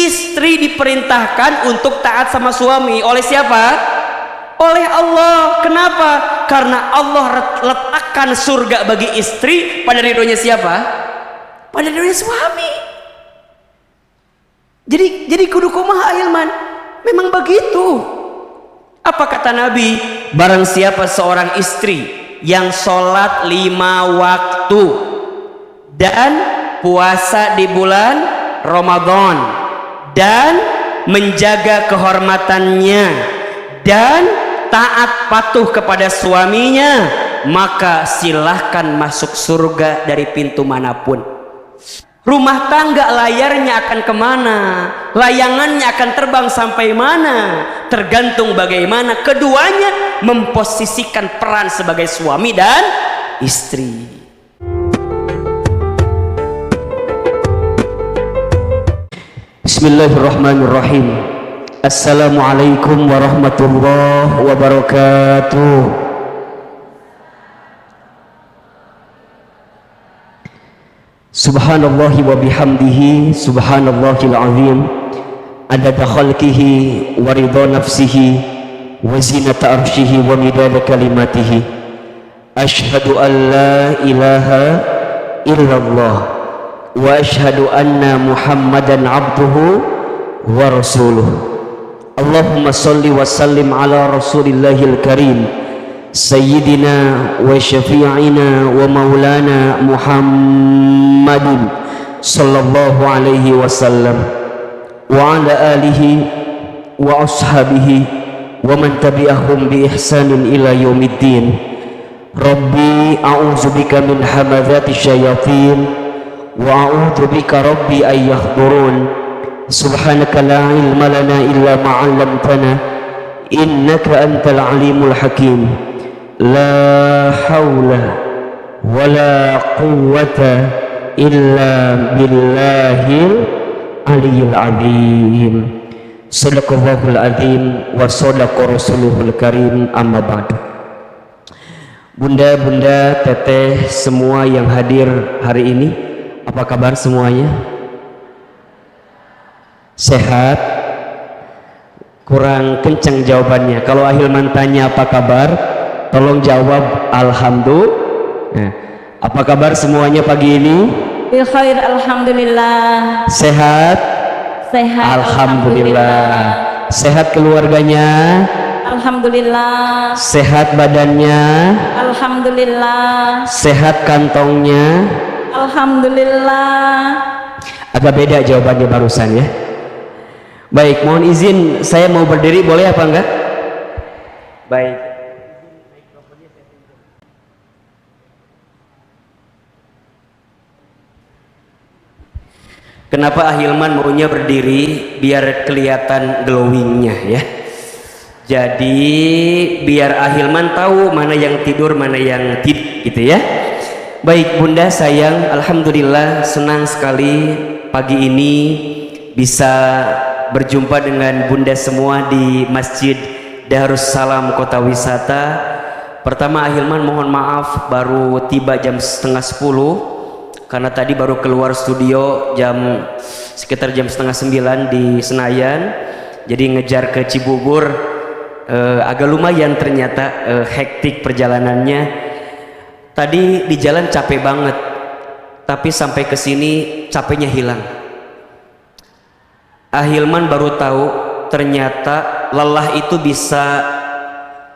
Istri diperintahkan untuk taat sama suami oleh siapa? Oleh Allah. Kenapa? Karena Allah letakkan surga bagi istri pada ridhonya siapa? Pada ridhonya suami. Jadi kudu kumaha Ahilman? Memang begitu. Apa kata Nabi? Barang siapa seorang istri yang sholat 5 waktu dan puasa di bulan Ramadan dan menjaga kehormatannya dan taat patuh kepada suaminya, maka silahkan masuk surga dari pintu manapun. Rumah tangga layarnya akan kemana, layangannya akan terbang sampai mana, tergantung bagaimana keduanya memposisikan peran sebagai suami dan istri. Bismillahirrahmanirrahim. Assalamualaikum warahmatullahi wabarakatuh. Subhanallahi wa bihamdihi, subhanallahil azim, adada khalqihi wa ridha nafsihi wa zinata arshihi wa midada kalimatihi. Ashhadu an la ilaha illallah wa ashhadu anna Muhammadan abduhu wa rasuluh. Allahumma salli wa sallim ala rasulillahil karim sayyidina wa syafi'ina wa maulana Muhammadin sallallahu alaihi wasallam wa ala alihi wa ashabihi wa man tabi'ahum bi ihsanin ila yaumiddin. Rabbi a'udzubika min hamadzati syayatin wa a'udzu bika rabbi ay yahdurun. Subhanaka la ilma lana illa ma 'allamtana innaka antal alimul hakim. La haula wala quwwata illa billahil aliyil azim. Sadaqallahul azim wa sadaqa rasuluhul karim. Amma ba'du. Bunda-bunda, teteh semua yang hadir hari ini, apa kabar semuanya? Sehat? Kurang kencang jawabannya. Kalau Ahilman tanya apa kabar, tolong jawab alhamdulillah. Apa kabar semuanya pagi ini? Bil khair, alhamdulillah. Sehat? Sehat, alhamdulillah. Sehat keluarganya? Alhamdulillah. Sehat badannya? Alhamdulillah. Sehat kantongnya? Alhamdulillah. Agak beda jawabannya barusan ya. Baik, mohon izin saya mau berdiri, boleh apa enggak? Baik. Kenapa Ahilman maunya berdiri? Biar kelihatan glowingnya ya. Jadi biar Ahilman tahu mana yang tidur, mana yang tidak gitu ya. Baik bunda sayang, alhamdulillah senang sekali pagi ini bisa berjumpa dengan bunda semua di Masjid Darussalam Kota Wisata. Pertama Ahilman mohon maaf baru tiba jam setengah 10 karena tadi baru keluar studio sekitar jam setengah 9 di Senayan, jadi ngejar ke Cibubur. Agak lumayan ternyata hektik perjalanannya. Tadi di jalan capek banget, tapi sampai ke sini capeknya hilang. Ahilman baru tahu ternyata lelah itu bisa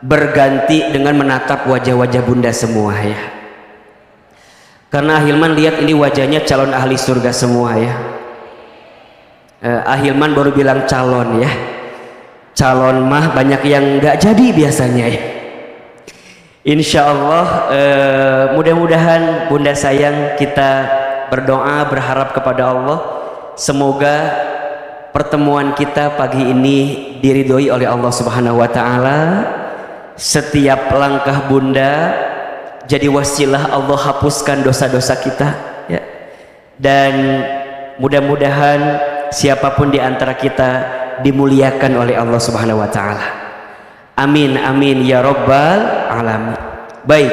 berganti dengan menatap wajah-wajah bunda semua ya. Karena Ahilman lihat ini wajahnya calon ahli surga semua ya. Ahilman baru bilang calon ya. Calon mah banyak yang nggak jadi biasanya ya. Insya Allah mudah-mudahan bunda sayang kita berdoa berharap kepada Allah semoga pertemuan kita pagi ini diridhoi oleh Allah Subhanahu wa taala. Setiap langkah bunda jadi wasilah Allah hapuskan dosa-dosa kita ya. Dan mudah-mudahan siapapun di antara kita dimuliakan oleh Allah Subhanahu wa taala. Amin amin ya rabbal alamin. Baik,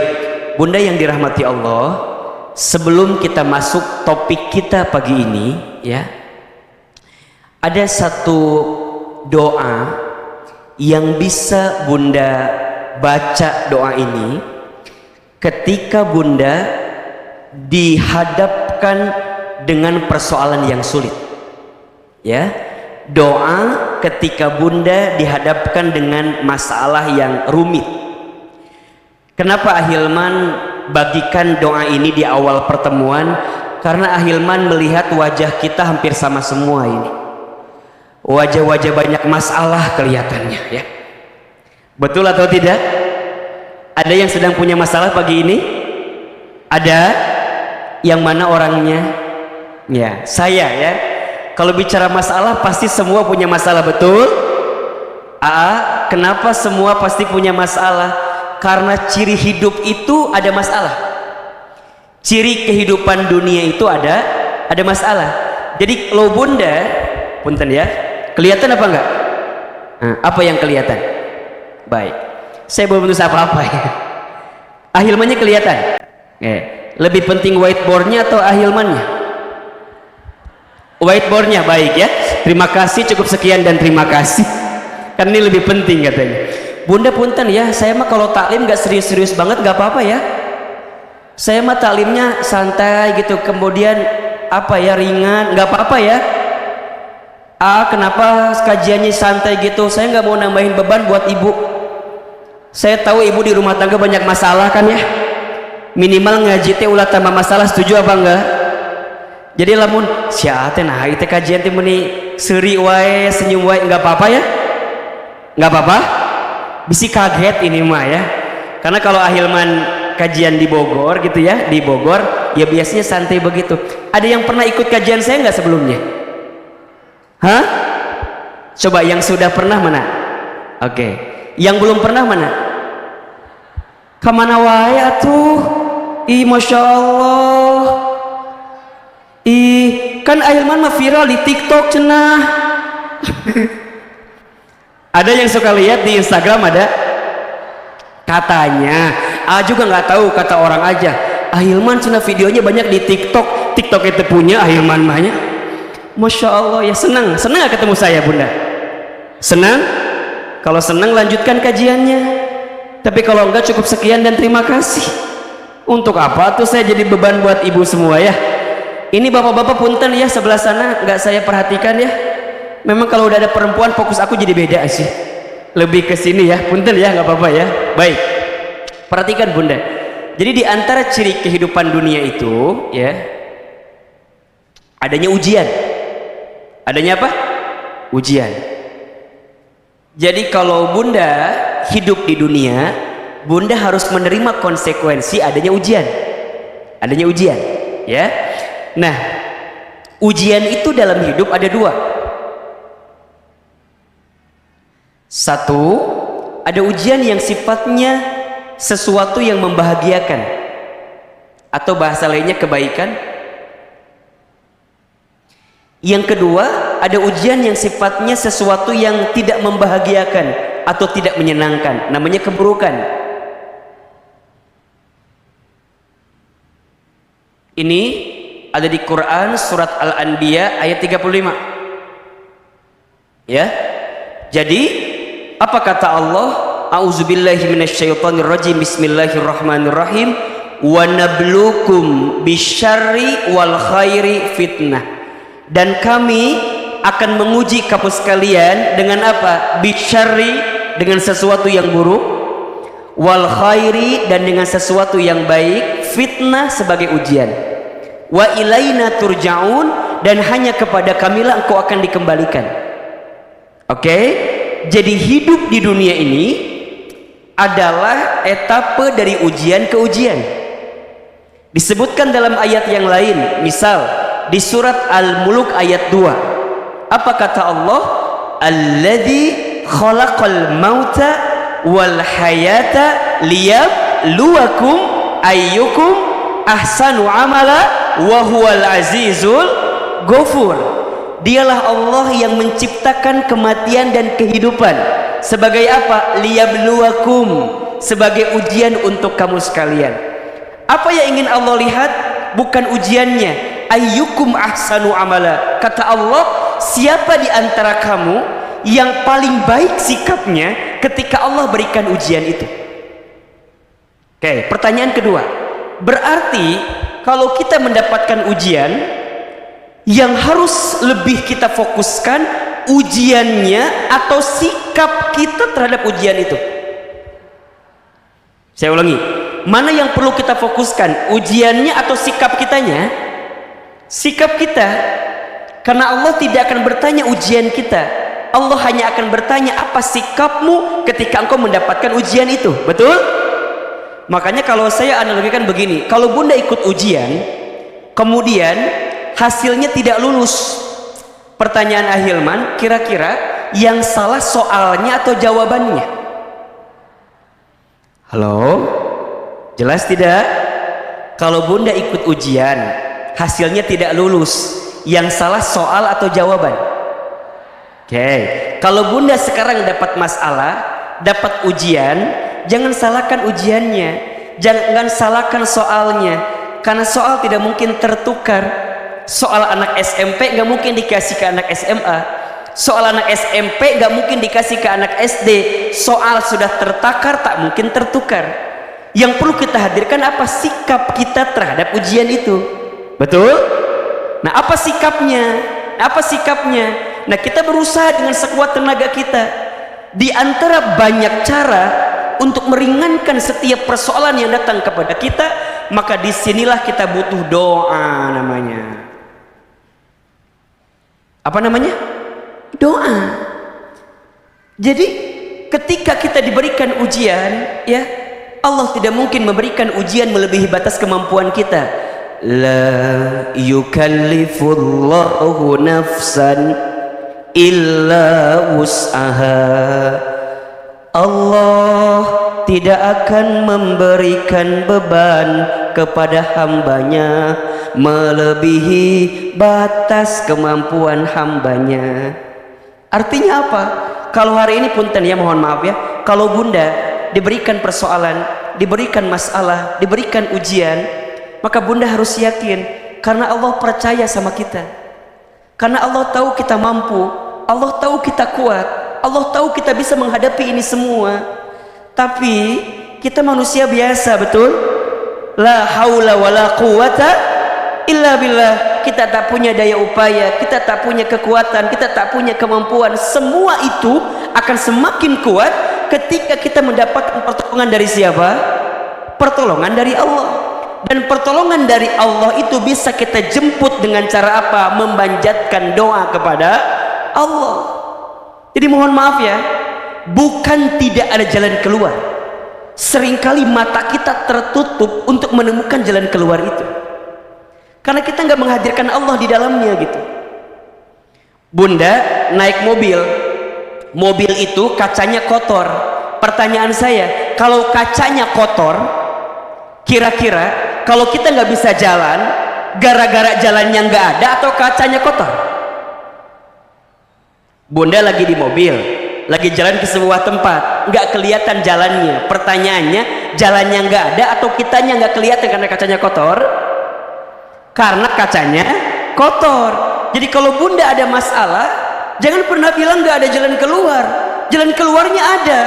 bunda yang dirahmati Allah, sebelum kita masuk topik kita pagi ini ya, Ada satu doa yang bisa Bunda baca doa ini ketika Bunda dihadapkan dengan persoalan yang sulit. Ya, doa ketika Bunda dihadapkan dengan masalah yang rumit. Kenapa Ahilman bagikan doa ini di awal pertemuan? Karena Ahilman melihat wajah kita hampir sama semua ini. Wajah-wajah banyak masalah kelihatannya, ya. Betul atau tidak? Ada yang sedang punya masalah pagi ini? Ada? Yang mana orangnya? Ya, saya ya. Kalau bicara masalah pasti semua punya masalah, betul? Kenapa semua pasti punya masalah? Karena ciri hidup itu ada masalah. Ciri kehidupan dunia itu ada masalah. Jadi kalau Bunda, punten ya, kelihatan apa enggak? Apa yang kelihatan? Baik, saya belum menulis apa-apa ya. Ahilmannya kelihatan. Lebih penting whiteboardnya atau ahilmannya? Whiteboardnya, baik ya. Terima kasih, cukup sekian dan terima kasih. Kan ini lebih penting katanya. Bunda punten ya, saya mah kalau taklim nggak serius-serius banget nggak apa-apa ya. Saya mah taklimnya santai gitu, kemudian ringan, nggak apa-apa ya. Kenapa kajiannya santai gitu? Saya nggak mau nambahin beban buat ibu. Saya tahu ibu di rumah tangga banyak masalah kan ya. Minimal ngaji teh ulah tambah masalah, setuju apa enggak? Jadi lamun sia teh nah itu kajian teh meni seuri wae, senyum wae, nggak apa-apa ya? Nggak apa-apa? Bisi kaget ini mah ya. Karena kalau Ahilman kajian di Bogor gitu ya, di Bogor ya biasanya santai begitu. Ada yang pernah ikut kajian saya nggak sebelumnya? Hah? Coba yang sudah pernah mana? Oke. Yang belum pernah mana? Kamana wae atuh? Masya Allah. Kan Ahilman mah viral di TikTok cenah. Ada yang suka lihat di Instagram ada? Katanya, juga nggak tahu, kata orang aja. Ahilman cenah videonya banyak di TikTok. TikTok itu punya Ahilman mahnya. Masya Allah ya, senang gak ketemu saya Bunda? Senang? Kalau senang lanjutkan kajiannya. Tapi kalau enggak cukup sekian dan terima kasih. Untuk apa tuh saya jadi beban buat ibu semua ya? Ini bapak-bapak punten ya, sebelah sana nggak saya perhatikan ya. Memang kalau udah ada perempuan fokus aku jadi beda sih. Lebih ke sini ya, punten ya, nggak apa-apa ya. Baik, perhatikan Bunda. Jadi di antara ciri kehidupan dunia itu ya, adanya ujian. Adanya apa? Ujian. Jadi kalau Bunda hidup di dunia, Bunda harus menerima konsekuensi adanya ujian. Adanya ujian, ya. Nah, ujian itu dalam hidup ada dua. Satu, ada ujian yang sifatnya sesuatu yang membahagiakan, atau bahasa lainnya kebaikan. Yang kedua, ada ujian yang sifatnya sesuatu yang tidak membahagiakan atau tidak menyenangkan, namanya keburukan. Ini ada di Quran surat Al-Anbiya ayat 35. Ya. Jadi apa kata Allah? A'udzubillahi minasyaitonirrajim. Bismillahirrahmanirrahim. Wa nabluukum bisyarri wal khairi fitnah. Dan kami akan menguji kamu sekalian dengan apa? Bisyarri, dengan sesuatu yang buruk, wal khairi, dan dengan sesuatu yang baik, fitnah sebagai ujian. Wa ilaina turja'un, dan hanya kepada kamilah engkau akan dikembalikan. Oke? Jadi hidup di dunia ini adalah etape dari ujian ke ujian. Disebutkan dalam ayat yang lain, misal di surat Al-Mulk ayat 2. Apa kata Allah? Alladzi khalaqal mauta wal hayata liyabluwakum ayyukum ahsanu amala wa huwal azizul ghafur. Dialah Allah yang menciptakan kematian dan kehidupan sebagai apa? Liyabluwakum, sebagai ujian untuk kamu sekalian. Apa yang ingin Allah lihat? Bukan ujiannya, ayyukum ahsanu amala. Kata Allah, siapa di antara kamu yang paling baik sikapnya ketika Allah berikan ujian itu? Oke, pertanyaan kedua. Berarti kalau kita mendapatkan ujian, yang harus lebih kita fokuskan ujiannya atau sikap kita terhadap ujian itu? Saya ulangi, mana yang perlu kita fokuskan, ujiannya atau sikap kitanya? Sikap kita, karena Allah tidak akan bertanya ujian kita, Allah hanya akan bertanya apa sikapmu ketika engkau mendapatkan ujian itu. Betul? Makanya kalau saya analogikan begini, kalau bunda ikut ujian kemudian hasilnya tidak lulus, pertanyaan Ahilman, kira-kira yang salah soalnya atau jawabannya? Halo, jelas tidak? Kalau bunda ikut ujian hasilnya tidak lulus, yang salah soal atau jawaban? Oke, kalau bunda sekarang dapat masalah, dapat ujian, jangan salahkan ujiannya, jangan salahkan soalnya, karena soal tidak mungkin tertukar. Soal anak SMP nggak mungkin dikasih ke anak SMA, soal anak SMP nggak mungkin dikasih ke anak SD. Soal sudah tertakar, tak mungkin tertukar. Yang perlu kita hadirkan apa? Sikap kita terhadap ujian itu. Betul? Nah, apa sikapnya? Apa sikapnya? Nah, kita berusaha dengan sekuat tenaga kita. Di antara banyak cara untuk meringankan setiap persoalan yang datang kepada kita, maka disinilah kita butuh doa namanya. Apa namanya? Doa. Jadi ketika kita diberikan ujian, ya, Allah tidak mungkin memberikan ujian melebihi batas kemampuan kita. La yukallifullahu nafsan illa wus'aha. Allah tidak akan memberikan beban kepada hambanya melebihi batas kemampuan hambanya. Artinya apa? Kalau hari ini punten ya, mohon maaf ya, kalau bunda diberikan persoalan, diberikan masalah, diberikan ujian, maka bunda harus yakin, karena Allah percaya sama kita, karena Allah tahu kita mampu, Allah tahu kita kuat, Allah tahu kita bisa menghadapi ini semua. Tapi kita manusia biasa, betul? La haula wala quwata illa billah. Kita tak punya daya upaya, kita tak punya kekuatan, kita tak punya kemampuan. Semua itu akan semakin kuat ketika kita mendapatkan pertolongan dari siapa? Pertolongan dari Allah. Dan pertolongan dari Allah itu bisa kita jemput dengan cara apa? Memanjatkan doa kepada Allah. Jadi mohon maaf ya, bukan tidak ada jalan keluar. Seringkali mata kita tertutup untuk menemukan jalan keluar itu, karena kita nggak menghadirkan Allah di dalamnya gitu. Bunda naik mobil, mobil itu kacanya kotor. Pertanyaan saya, kalau kacanya kotor, kira-kira kalau kita nggak bisa jalan, gara-gara jalannya nggak ada atau kacanya kotor? Bunda lagi di mobil, lagi jalan ke sebuah tempat, nggak kelihatan jalannya. Pertanyaannya, jalannya nggak ada atau kitanya nggak kelihatan karena kacanya kotor? Karena kacanya kotor. Jadi kalau bunda ada masalah, jangan pernah bilang nggak ada jalan keluar. Jalan keluarnya ada,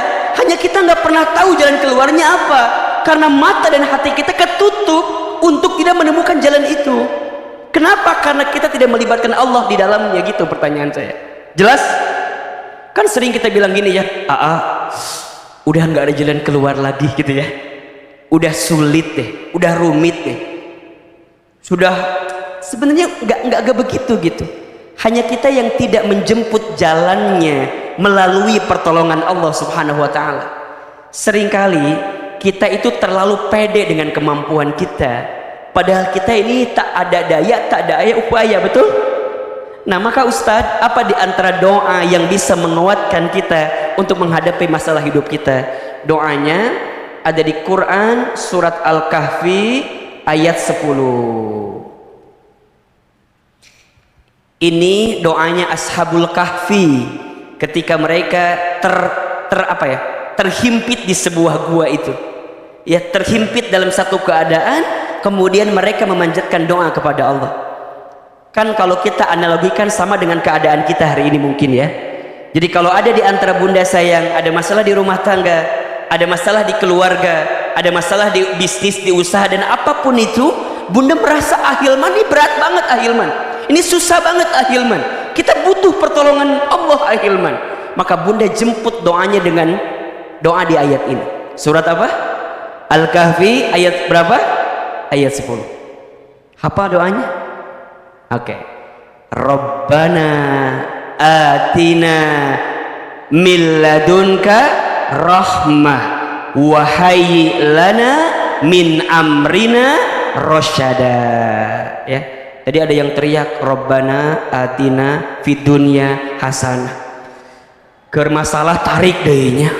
hanya kita nggak pernah tahu jalan keluarnya apa, karena mata dan hati kita ketutup untuk tidak menemukan jalan itu. Kenapa? Karena kita tidak melibatkan Allah di dalamnya gitu. Pertanyaan saya jelas? Kan sering kita bilang gini ya, udah nggak ada jalan keluar lagi gitu ya, udah sulit deh, udah rumit deh, sudah. Sebenarnya nggak begitu gitu. Hanya kita yang tidak menjemput jalannya melalui pertolongan Allah Subhanahu wa Ta'ala. Seringkali kita itu terlalu pede dengan kemampuan kita, padahal kita ini tak ada daya, tak ada upaya, betul? Nah, maka Ustadz, apa di antara doa yang bisa menguatkan kita untuk menghadapi masalah hidup kita? Doanya ada di Quran surat Al-Kahfi ayat 10. Ini doanya Ashabul Kahfi ketika mereka terhimpit di sebuah gua itu. Ya, terhimpit dalam satu keadaan, kemudian mereka memanjatkan doa kepada Allah. Kan kalau kita analogikan sama dengan keadaan kita hari ini mungkin ya. Jadi kalau ada di antara bunda sayang, ada masalah di rumah tangga, ada masalah di keluarga, ada masalah di bisnis, di usaha, dan apapun itu, bunda merasa Ahilman ini berat banget Ahilman, ini susah banget Ahilman, kita butuh pertolongan Allah Ahilman. Maka bunda jemput doanya dengan doa di ayat ini. Surat apa? Al-Kahfi ayat berapa? Ayat 10. Apa doanya? Oke. Rabbana atina min ladunka rahmah wa hayyi lana min amrina rasyada. Ya. Tadi ada yang teriak Rabbana atina fid dunya hasanah. Keur masalah tarik deuynya.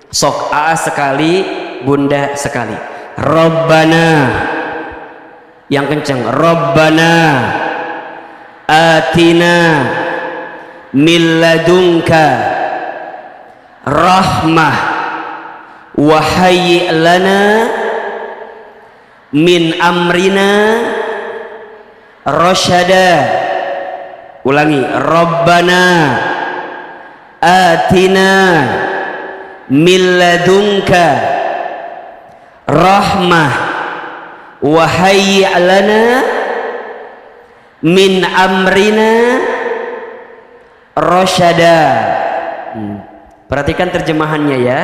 Sok aa sekali, bunda sekali. Rabbana yang kenceng, Rabbana atina min ladunka rahmah wa hayyi lana min amrina rasyada. Ulangi, Rabbana atina min ladunka rahmah wa hayyi lana min amrina rasyada. Perhatikan terjemahannya ya.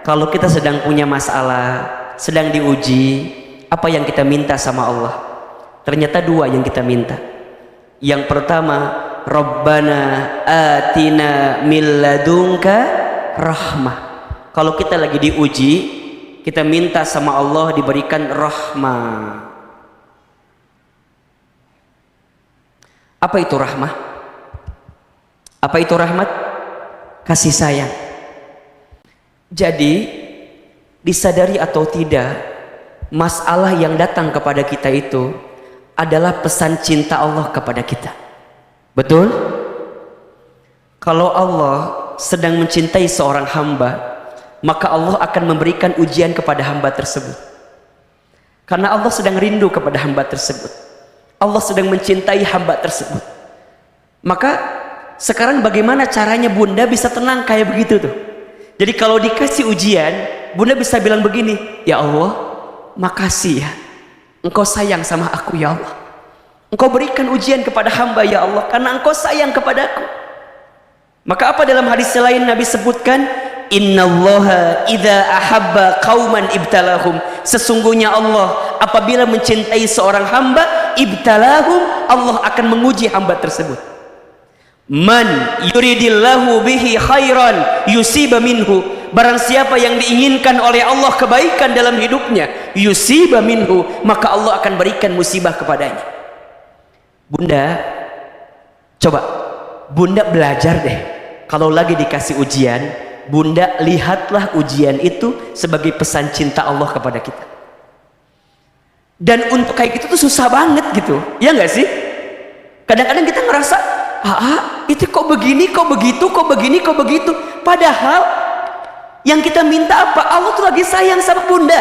Kalau kita sedang punya masalah, sedang diuji, apa yang kita minta sama Allah? Ternyata dua yang kita minta. Yang pertama, Rabbana atina min ladunka rahmah. Kalau kita lagi diuji, kita minta sama Allah diberikan rahmah. Apa itu rahmah? Apa itu rahmat? Kasih sayang. Jadi disadari atau tidak, masalah yang datang kepada kita itu adalah pesan cinta Allah kepada kita. Betul? Kalau Allah sedang mencintai seorang hamba, maka Allah akan memberikan ujian kepada hamba tersebut. Karena Allah sedang rindu kepada hamba tersebut. Allah sedang mencintai hamba tersebut. Maka sekarang bagaimana caranya bunda bisa tenang kayak begitu tuh? Jadi kalau dikasih ujian, bunda bisa bilang begini, ya Allah, makasih ya, Engkau sayang sama aku ya Allah. Engkau berikan ujian kepada hamba ya Allah, karena Engkau sayang kepadaku. Maka apa dalam hadis lain Nabi sebutkan, innallaha idza ahabba qauman ibtalahum. Sesungguhnya Allah apabila mencintai seorang hamba, ibtalahum, Allah akan menguji hamba tersebut. Man yuridillahu bihi khairan yusiba minhu. Barang siapa yang diinginkan oleh Allah kebaikan dalam hidupnya, yusiba minhu, maka Allah akan berikan musibah kepadanya. Bunda, coba bunda belajar deh. Kalau lagi dikasih ujian, bunda lihatlah ujian itu sebagai pesan cinta Allah kepada kita. Dan untuk kayak gitu tuh susah banget gitu, ya nggak sih? Kadang-kadang kita ngerasa, itu kok begini, kok begitu, kok begini, kok begitu. Padahal yang kita minta apa? Allah tuh lagi sayang sama bunda.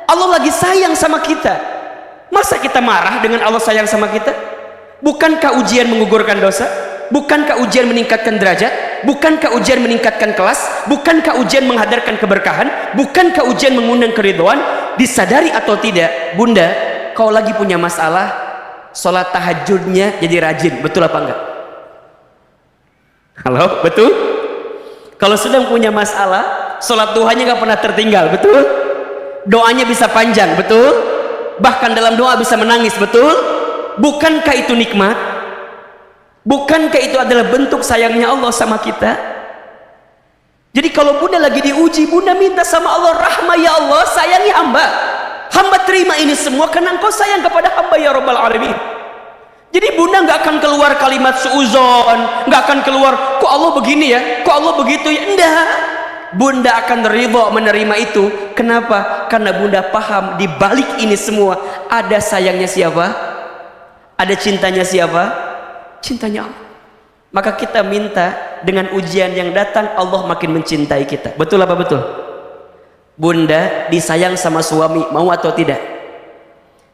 Allah lagi sayang sama kita. Masa kita marah dengan Allah sayang sama kita? Bukankah ujian menggugurkan dosa? Bukankah ujian meningkatkan derajat? Bukankah ujian meningkatkan kelas? Bukankah ujian menghadirkan keberkahan? Bukankah ujian mengundang keridhaan? Disadari atau tidak, bunda, kau lagi punya masalah, sholat tahajudnya jadi rajin, betul apa enggak? Halo, betul? Kalau sedang punya masalah, sholat duhanya nggak pernah tertinggal, betul? Doanya bisa panjang, betul? Bahkan dalam doa bisa menangis, betul? Bukankah itu nikmat? Bukankah itu adalah bentuk sayangnya Allah sama kita? Jadi kalau bunda lagi diuji, bunda minta sama Allah rahmah, ya Allah sayangi hamba. Hamba terima ini semua karena Engkau sayang kepada hamba ya Rabbal Alamin. Jadi bunda nggak akan keluar kalimat suuzon, nggak akan keluar kok Allah begini ya, kok Allah begitu ya, enggak. Bunda akan ridha menerima itu. Kenapa? Karena bunda paham di balik ini semua ada sayangnya siapa? Ada cintanya siapa? Cintanya Allah. Maka kita minta dengan ujian yang datang Allah makin mencintai kita. Betul apa betul? Bunda disayang sama suami, mau atau tidak?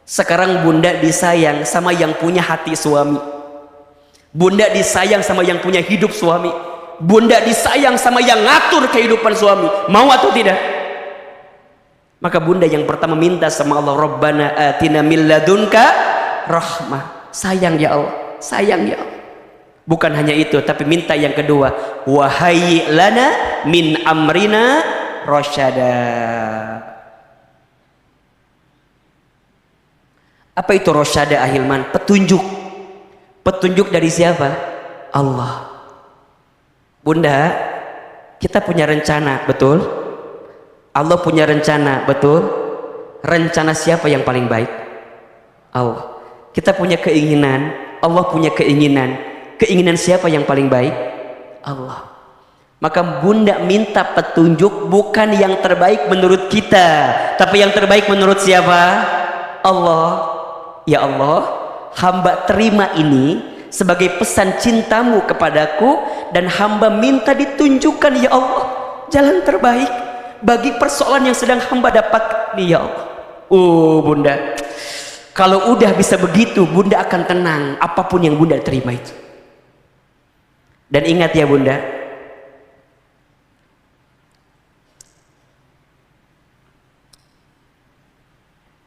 Sekarang bunda disayang sama yang punya hati suami. Bunda disayang sama yang punya hidup suami. Bunda disayang sama yang ngatur kehidupan suami. Mau atau tidak? Maka bunda yang pertama minta sama Allah, Rabbana atina min ladunka rahmah. Sayang ya Allah, sayang ya Allah. Bukan hanya itu, tapi minta yang kedua, wahai lana min amrina rasyada. Apa itu rasyada ahilman? Petunjuk. Petunjuk dari siapa? Allah. Bunda, kita punya rencana, betul? Allah punya rencana, betul? Rencana siapa yang paling baik? Allah. Kita punya keinginan, Allah punya keinginan. Keinginan siapa yang paling baik? Allah. Maka bunda minta petunjuk bukan yang terbaik menurut kita, tapi yang terbaik menurut siapa? Allah. Ya Allah, hamba terima ini sebagai pesan cintamu kepadaku, dan hamba minta ditunjukkan ya Allah jalan terbaik bagi persoalan yang sedang hamba dapat nih ya Allah. Oh bunda, kalau udah bisa begitu, bunda akan tenang apapun yang bunda terima itu. Dan ingat ya bunda,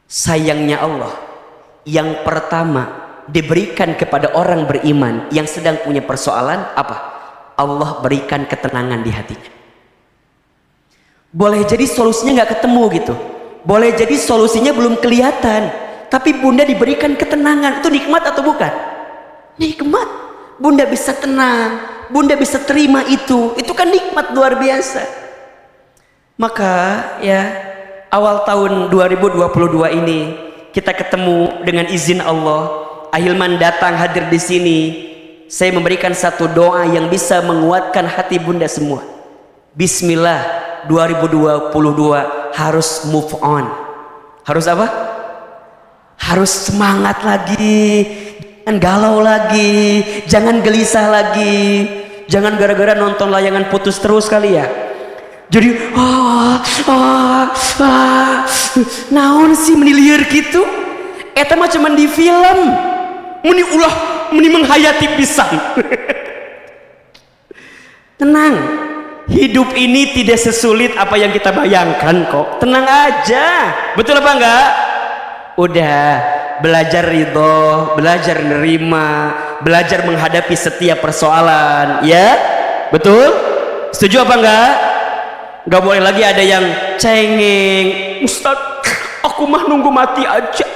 sayangnya Allah yang pertama diberikan kepada orang beriman yang sedang punya persoalan apa? Allah berikan ketenangan di hatinya. Boleh jadi solusinya nggak ketemu gitu, boleh jadi solusinya belum kelihatan, tapi bunda diberikan ketenangan. Itu nikmat atau bukan? Nikmat. Bunda bisa tenang, bunda bisa terima itu kan nikmat luar biasa. Maka ya, awal tahun 2022 ini kita ketemu dengan izin Allah. Ahilman datang hadir di sini. Saya memberikan satu doa yang bisa menguatkan hati bunda semua. Bismillah, 2022 harus move on. Harus apa? Harus semangat lagi. Jangan galau lagi, jangan gelisah lagi. Jangan gara-gara nonton layangan putus terus kali ya. Jadi naon sih meniliar gitu? Eta mah cuman di film. Meni menghayati pisan. Tenang, hidup ini tidak sesulit apa yang kita bayangkan kok. Tenang aja. Betul apa enggak? Udah, belajar ridho, belajar nerima, belajar menghadapi setiap persoalan, ya? Betul? Setuju apa enggak? Gak boleh lagi ada yang cengeng. Ustaz, aku mah nunggu mati aja.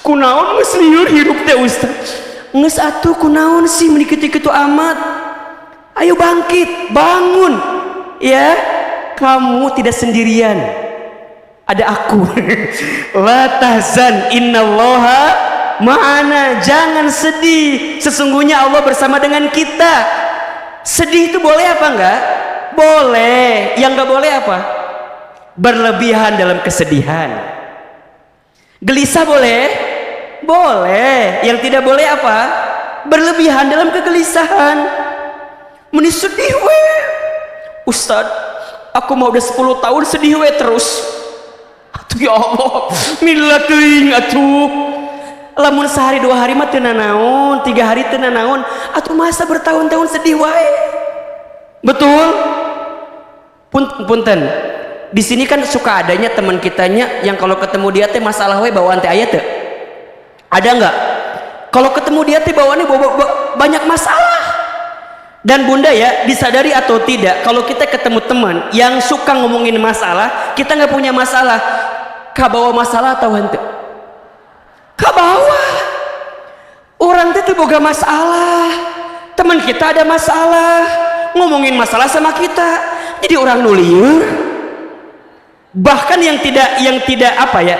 Kunaon geus lieur hidup teh Ustaz. Geus atuh kunaon sih menikiti-kitu amat. Ayo bangkit, bangun. Ya, kamu tidak sendirian. Ada aku. La tahzan innallaha ma'ana. Jangan sedih, sesungguhnya Allah bersama dengan kita. Sedih itu boleh apa enggak? Boleh. Yang nggak boleh apa? Berlebihan dalam kesedihan. Gelisah boleh? Boleh. Yang tidak boleh apa? Berlebihan dalam kegelisahan. Meni sedih we. Ustaz, aku mau udah 10 tahun sedih we terus. Atuh ya Allah, mila teuing atuh. Lamun sehari 2 hari mah teu nanaon, 3 hari teu nanaon, atuh masa bertahun-tahun sedih wae. Betul? Punten, di sini kan suka adanya teman kitanya yang kalau ketemu dia teh masalah we bawaan teh aya teu? Ada nggak? Kalau ketemu dia teh bawaannya banyak masalah. Dan bunda ya, disadari atau tidak, kalau kita ketemu teman yang suka ngomongin masalah, kita nggak punya masalah, kabawa masalah atau henteu? Kabawa. Orang teh boga masalah. Teman kita ada masalah, ngomongin masalah sama kita. Jadi orang nulieur. Bahkan yang tidak apa ya,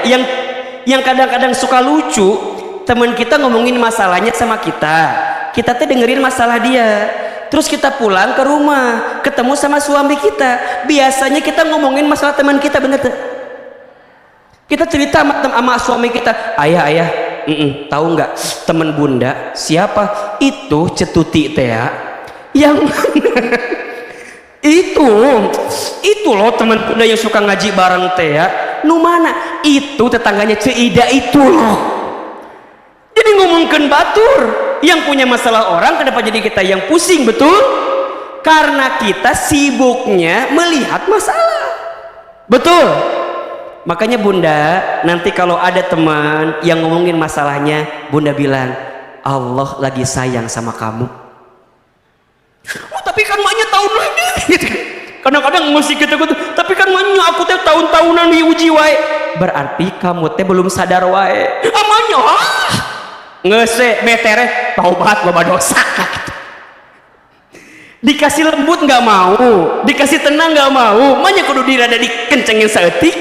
yang kadang-kadang suka lucu, teman kita ngomongin masalahnya sama kita teh dengerin masalah dia, terus kita pulang ke rumah ketemu sama suami kita, biasanya kita ngomongin masalah teman kita, bener tuh? Kita cerita sama suami kita, ayah tahu nggak teman bunda siapa itu cetuti teh ya, yang itu loh teman bunda yang suka ngaji bareng teh ya, nu mana itu tetangganya Ceida itu loh. Jadi ngomongkan batur yang punya masalah orang, kenapa jadi kita yang pusing? Betul, karena kita sibuknya melihat masalah. Betul. Makanya Bunda, nanti kalau ada teman yang ngomongin masalahnya, Bunda bilang, Allah lagi sayang sama kamu. Oh, tapi kan maknya tahun lagi gitu. Kadang-kadang mesti gitu, tapi kan maknya aku teh tahun-tahunan diuji wae. Berarti kamu teh belum sadar wae. Amanya ngese betere taubat loba dosa. Dikasih lembut nggak mau, dikasih tenang nggak mau, maknya kudu dirada dikencengin saeutik.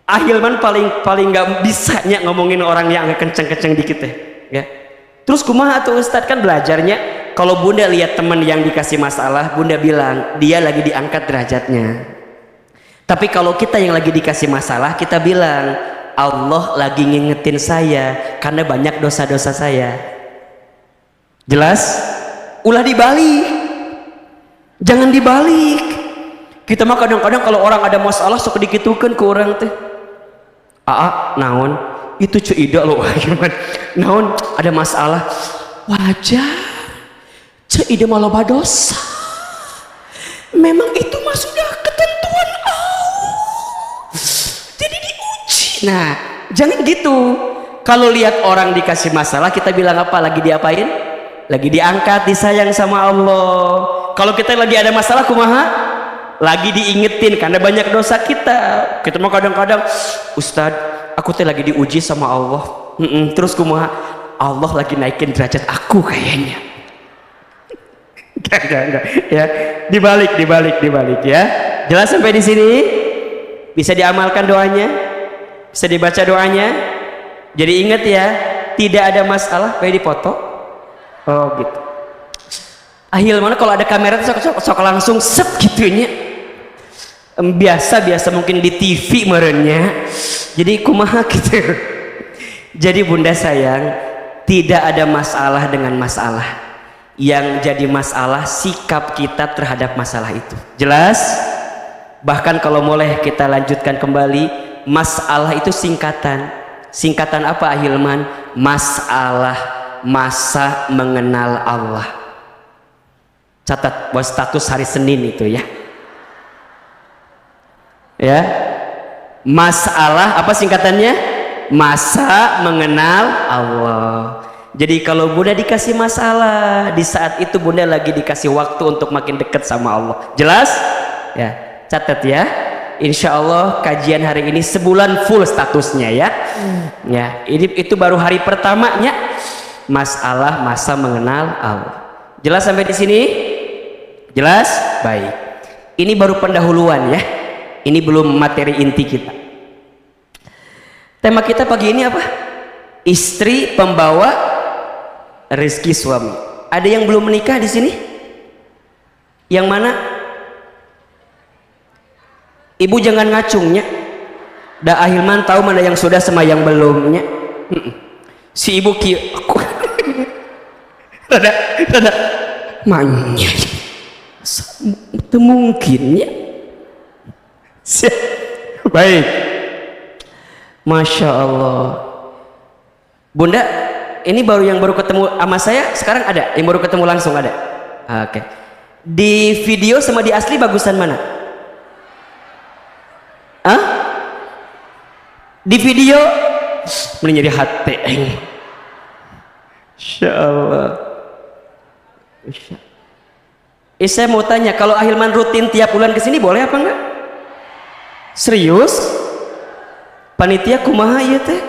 Ahilman paling nggak bisa nya ngomongin orang yang agak kenceng-kenceng dikit teh, ya. Terus kumaha tuh Ustadz, kan belajarnya kalau Bunda lihat teman yang dikasih masalah, Bunda bilang dia lagi diangkat derajatnya. Tapi kalau kita yang lagi dikasih masalah, kita bilang Allah lagi ngingetin saya karena banyak dosa-dosa saya. Jelas? Ulah dibalik, jangan dibalik. Kita mah kadang-kadang kalau orang ada masalah sok dikitukeun ke orang teh. Naon itu Ceida loh, naon ada masalah, wajar Ceida malah dosa, memang itu mah sudah ketentuan Allah, jadi diuji. Nah jangan gitu. Kalau lihat orang dikasih masalah, kita bilang apa? Lagi diapain? Lagi diangkat, disayang sama Allah. Kalau kita lagi ada masalah kumaha? Lagi diingetin karena banyak dosa kita. Kita mau kadang-kadang, Ustadz, aku teh lagi diuji sama Allah. Terus kumaha? Allah lagi naikin derajat aku kayaknya. Enggak. Ya, dibalik ya. Jelas sampai di sini? Bisa diamalkan doanya? Bisa dibaca doanya? Jadi ingat ya, tidak ada masalah kayak dipoto. Oh gitu. Ahilman kalau ada kamera sok langsung set gitunya. Biasa mungkin di TV merenya. Jadi kumaha gitu. Jadi Bunda sayang, tidak ada masalah dengan masalah. Yang jadi masalah sikap kita terhadap masalah itu. Jelas? Bahkan kalau boleh kita lanjutkan kembali, masalah itu singkatan. Singkatan apa Ahilman? Masalah, masa mengenal Allah. Catat buat status hari Senin itu ya. Ya, masalah apa singkatannya? Masa mengenal Allah. Jadi kalau Bunda dikasih masalah, di saat itu Bunda lagi dikasih waktu untuk makin dekat sama Allah. Jelas? Ya, catat ya. Insya Allah kajian hari ini sebulan full statusnya ya. Ya, itu baru hari pertamanya. Masalah masa mengenal Allah. Jelas sampai di sini? Jelas? Baik. Ini baru pendahuluan ya. Ini belum materi inti kita. Tema kita pagi ini apa? Istri pembawa rezeki suami. Ada yang belum menikah di sini? Yang mana? Ibu jangan ngacungnya. Da Ahilman tahu mana yang sudah sama yang belumnya. Si ibu aku rada manya. Itu mungkinnya. Baik, Masya Allah. Bunda, ini yang baru ketemu sama saya sekarang ada, yang baru ketemu langsung ada. Oke. Di video sama di asli bagusan mana? Di video menjadi hati. Masya Allah. Saya mau tanya, kalau Ahilman rutin tiap bulan kesini boleh apa enggak? Serius? Panitia kumaha ya teh?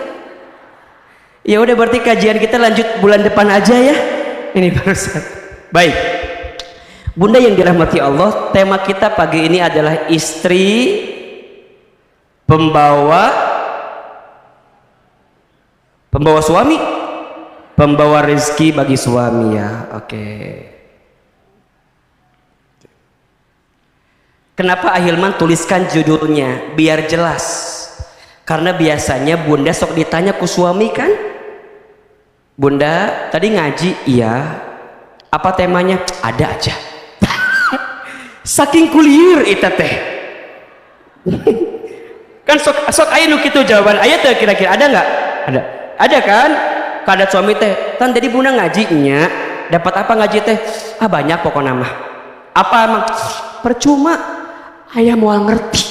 Ya udah berarti kajian kita lanjut bulan depan aja ya. Ini baru baik. Bunda yang dirahmati Allah, tema kita pagi ini adalah istri pembawa suami, pembawa rezeki bagi suami ya. Oke. Kenapa Ahilman tuliskan judulnya biar jelas? Karena biasanya Bunda sok ditanya ku suami kan, Bunda tadi ngaji, iya. Apa temanya? Ada aja. Saking kulier itu teh. Kan sok aya nu kitu jawaban aya teh kira-kira ada nggak? Ada kan? Kada suami teh tan jadi bunda ngajinya dapat apa ngaji teh? Banyak pokoknya mah. Apa emang percuma aya moal ngerti.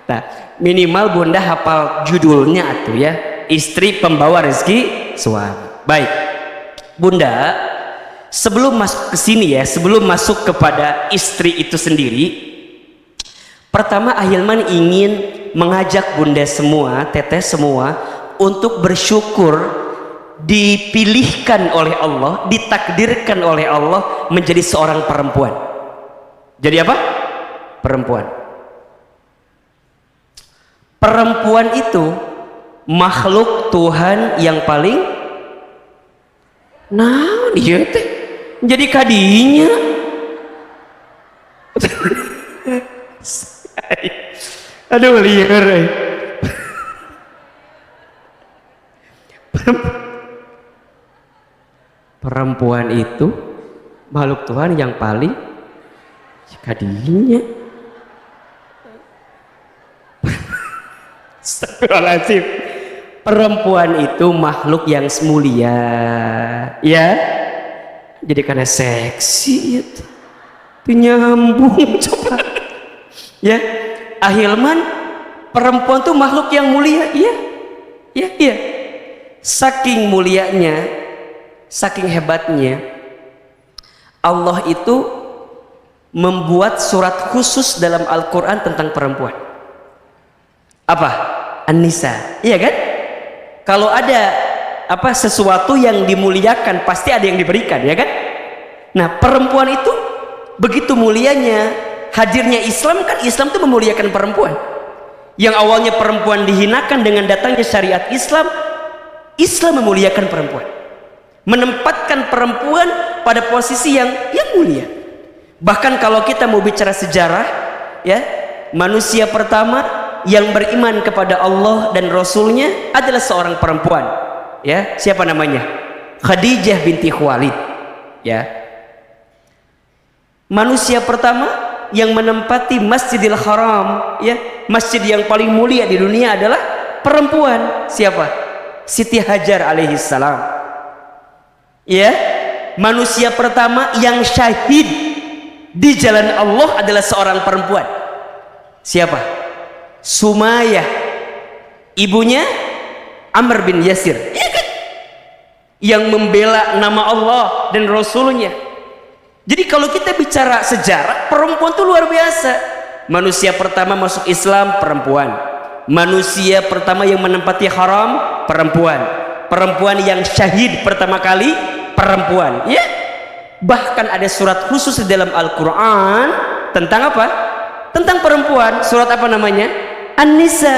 Nah, minimal bunda hafal judulnya atuh ya, istri pembawa rezeki suami. Baik bunda, sebelum masuk ke sini ya, sebelum masuk kepada istri itu sendiri, pertama Ahilman ingin mengajak bunda semua, teteh semua untuk bersyukur dipilihkan oleh Allah, ditakdirkan oleh Allah menjadi seorang perempuan. Jadi apa? Perempuan. Perempuan itu makhluk Tuhan yang paling dia teh jadi kadinya. Aduh liar. Perempuan itu makhluk Tuhan yang paling kadinya. Astagfirullahaladzim. Perempuan itu makhluk yang mulia ya, jadi karena seksi itu nyambung coba ya. Ahilman, perempuan itu makhluk yang mulia, iya. Saking mulianya, saking hebatnya, Allah itu membuat surat khusus dalam Al-Quran tentang perempuan. Apa? An-Nisa, iya kan? Kalau ada sesuatu yang dimuliakan pasti ada yang diberikan, ya kan? Nah, perempuan itu begitu mulianya, hadirnya Islam kan, Islam itu memuliakan perempuan. Yang awalnya perempuan dihinakan, dengan datangnya syariat Islam, Islam memuliakan perempuan, menempatkan perempuan pada posisi yang mulia. Bahkan kalau kita mau bicara sejarah ya, manusia pertama yang beriman kepada Allah dan Rasulnya adalah seorang perempuan ya. Siapa namanya? Khadijah binti Khuwailid ya. Manusia pertama yang menempati Masjidil Haram ya, masjid yang paling mulia di dunia adalah perempuan. Siapa? Siti Hajar alaihi salam ya. Manusia pertama yang syahid di jalan Allah adalah seorang perempuan. Siapa? Sumayyah, ibunya Amr bin Yasir, ya kan? Yang membela nama Allah dan Rasulnya. Jadi kalau kita bicara sejarah, perempuan itu luar biasa. Manusia pertama masuk Islam, perempuan. Manusia pertama yang menempati haram, perempuan. Perempuan yang syahid pertama kali, perempuan ya. Bahkan ada surat khusus di dalam Al-Quran tentang apa? Tentang perempuan. Surat apa namanya? An-Nisa.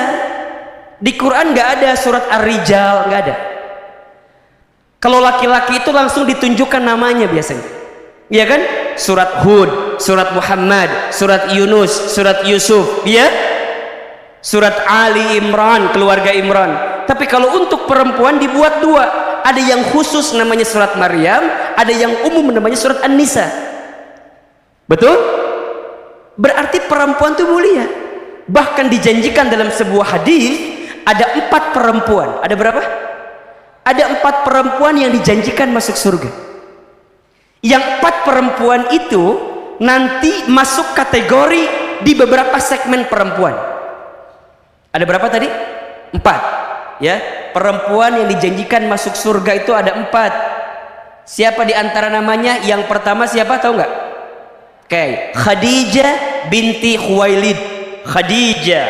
Di Quran nggak ada surat Ar-Rijal, nggak ada. Kalau laki-laki itu langsung ditunjukkan namanya biasanya, ya kan? Surat Hud, surat Muhammad, surat Yunus, surat Yusuf, ya. Surat Ali Imran, keluarga Imran. Tapi kalau untuk perempuan dibuat dua, ada yang khusus namanya surat Maryam, ada yang umum namanya surat An-Nisa. Betul? Berarti perempuan itu mulia. Bahkan dijanjikan dalam sebuah hadis ada 4 perempuan. Ada berapa? Ada 4 perempuan yang dijanjikan masuk surga. Yang 4 perempuan itu nanti masuk kategori di beberapa segmen perempuan. Ada berapa tadi? 4 ya. Perempuan yang dijanjikan masuk surga itu ada 4. Siapa di antara namanya? Yang pertama siapa, tahu nggak? Oke, Khadijah binti Khuwailid. Khadijah.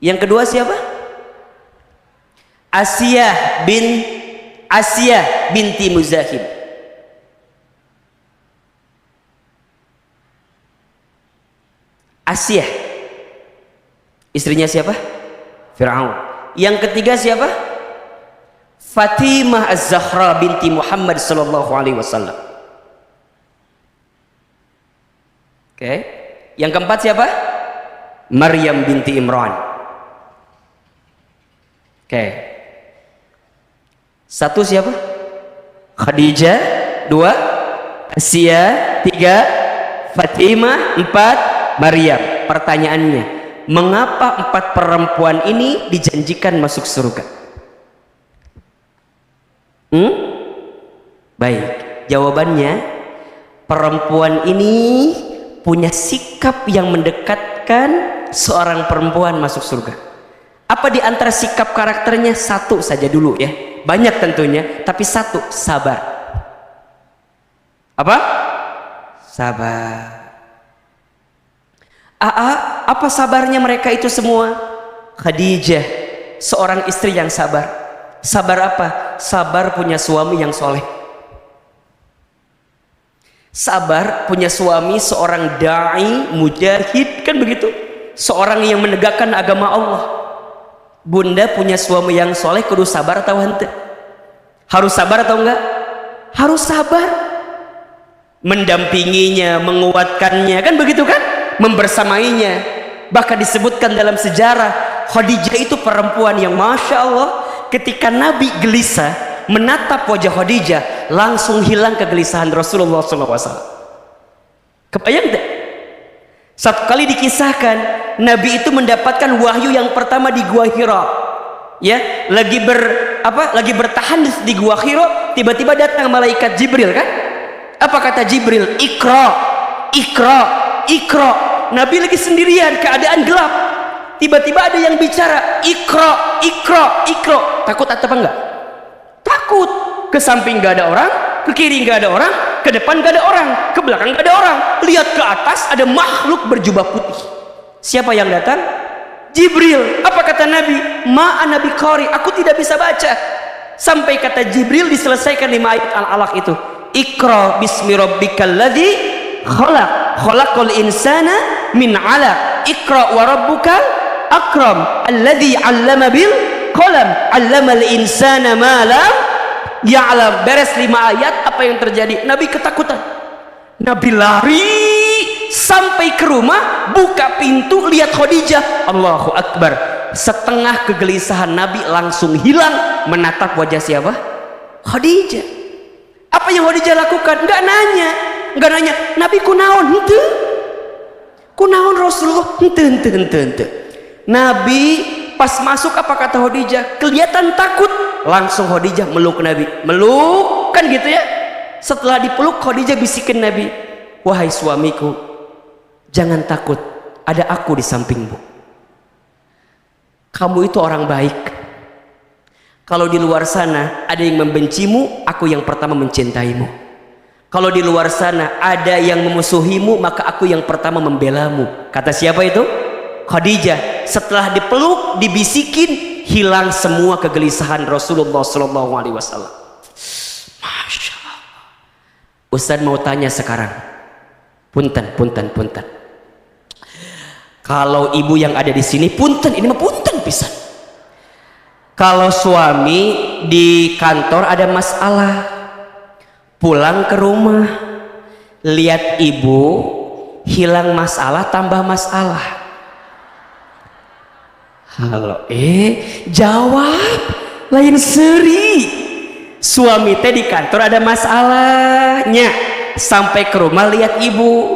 Yang kedua siapa? Asiyah binti Muzahib. Asiyah istrinya siapa? Fir'aun. Yang ketiga siapa? Fatimah Az-Zahra binti Muhammad sallallahu alaihi wasallam. Oke. Yang keempat siapa? Maryam binti Imran. Oke. 1 siapa? Khadijah. 2 Asiyah. 3 Fatimah, 4 Maryam. Pertanyaannya, mengapa 4 perempuan ini dijanjikan masuk surga? Baik, jawabannya, perempuan ini punya sikap yang mendekatkan seorang perempuan masuk surga. Apa di antara sikap karakternya? Satu saja dulu ya, banyak tentunya, tapi satu, sabar. Apa? Sabar. Apa sabarnya mereka itu semua? Khadijah, seorang istri yang sabar. Sabar apa? Sabar punya suami yang soleh. Sabar punya suami seorang da'i, mujahid, kan begitu? Seorang yang menegakkan agama Allah. Bunda punya suami yang soleh, kudu sabar atau hente? Harus sabar atau enggak? Harus sabar. Mendampinginya, menguatkannya, kan begitu kan? Membersamainya. Bahkan disebutkan dalam sejarah, Khadijah itu perempuan yang Masya Allah, ketika Nabi gelisah menatap wajah Khadijah, langsung hilang kegelisahan Rasulullah SAW. Kebayang tidak? Satu kali dikisahkan, Nabi itu mendapatkan wahyu yang pertama di Gua Hira. Ya, lagi bertahan di Gua Hira, tiba-tiba datang malaikat Jibril kan? Apa kata Jibril? Iqra, Iqra, Iqra. Nabi lagi sendirian, keadaan gelap. Tiba-tiba ada yang bicara, Iqra, Iqra, Iqra. Takut atau apa enggak? Takut. Ke samping enggak ada orang, ke kiri enggak ada orang, ke depan enggak ada orang, ke belakang enggak ada orang. Lihat ke atas, ada makhluk berjubah putih. Siapa yang datang? Jibril. Apa kata Nabi? Ma'ana biqari, aku tidak bisa baca. Sampai kata Jibril diselesaikan 5 ayat Al-Alaq itu. Iqra bismi rabbikal ladzi khalaq, khalaqal insana min 'alaq. Iqra wa rabbukal akram, alladzi 'allama bil qalam, 'allamal insana ma lam ya'lam. Beres 5 ayat, apa yang terjadi? Nabi ketakutan. Nabi lari sampai ke rumah, buka pintu, lihat Khadijah. Allahu Akbar. Setengah kegelisahan Nabi langsung hilang menatap wajah siapa? Khadijah. Apa yang Khadijah lakukan? Enggak nanya, Nabi kunaon? Henteu. Kunaon Rasulullah? Henteu. Nabi pas masuk, apa kata Khadijah? Kelihatan takut. Langsung Khadijah meluk Nabi. Meluk kan gitu ya. Setelah dipeluk, Khadijah bisikin Nabi, wahai suamiku, jangan takut, ada aku di sampingmu. Kamu itu orang baik. Kalau di luar sana ada yang membencimu, aku yang pertama mencintaimu. Kalau di luar sana ada yang memusuhimu, maka aku yang pertama membelamu. Kata siapa itu? Khadijah. Setelah dipeluk, dibisikin, hilang semua kegelisahan Rasulullah SAW. Masya Allah. Ustaz mau tanya sekarang, punten. Kalau ibu yang ada di sini, punten, ini mah punten pisan. Kalau suami di kantor ada masalah, pulang ke rumah, lihat ibu hilang masalah, tambah masalah. Halo, jawab, lain seri. Suami teh di kantor ada masalahnya, sampai ke rumah lihat ibu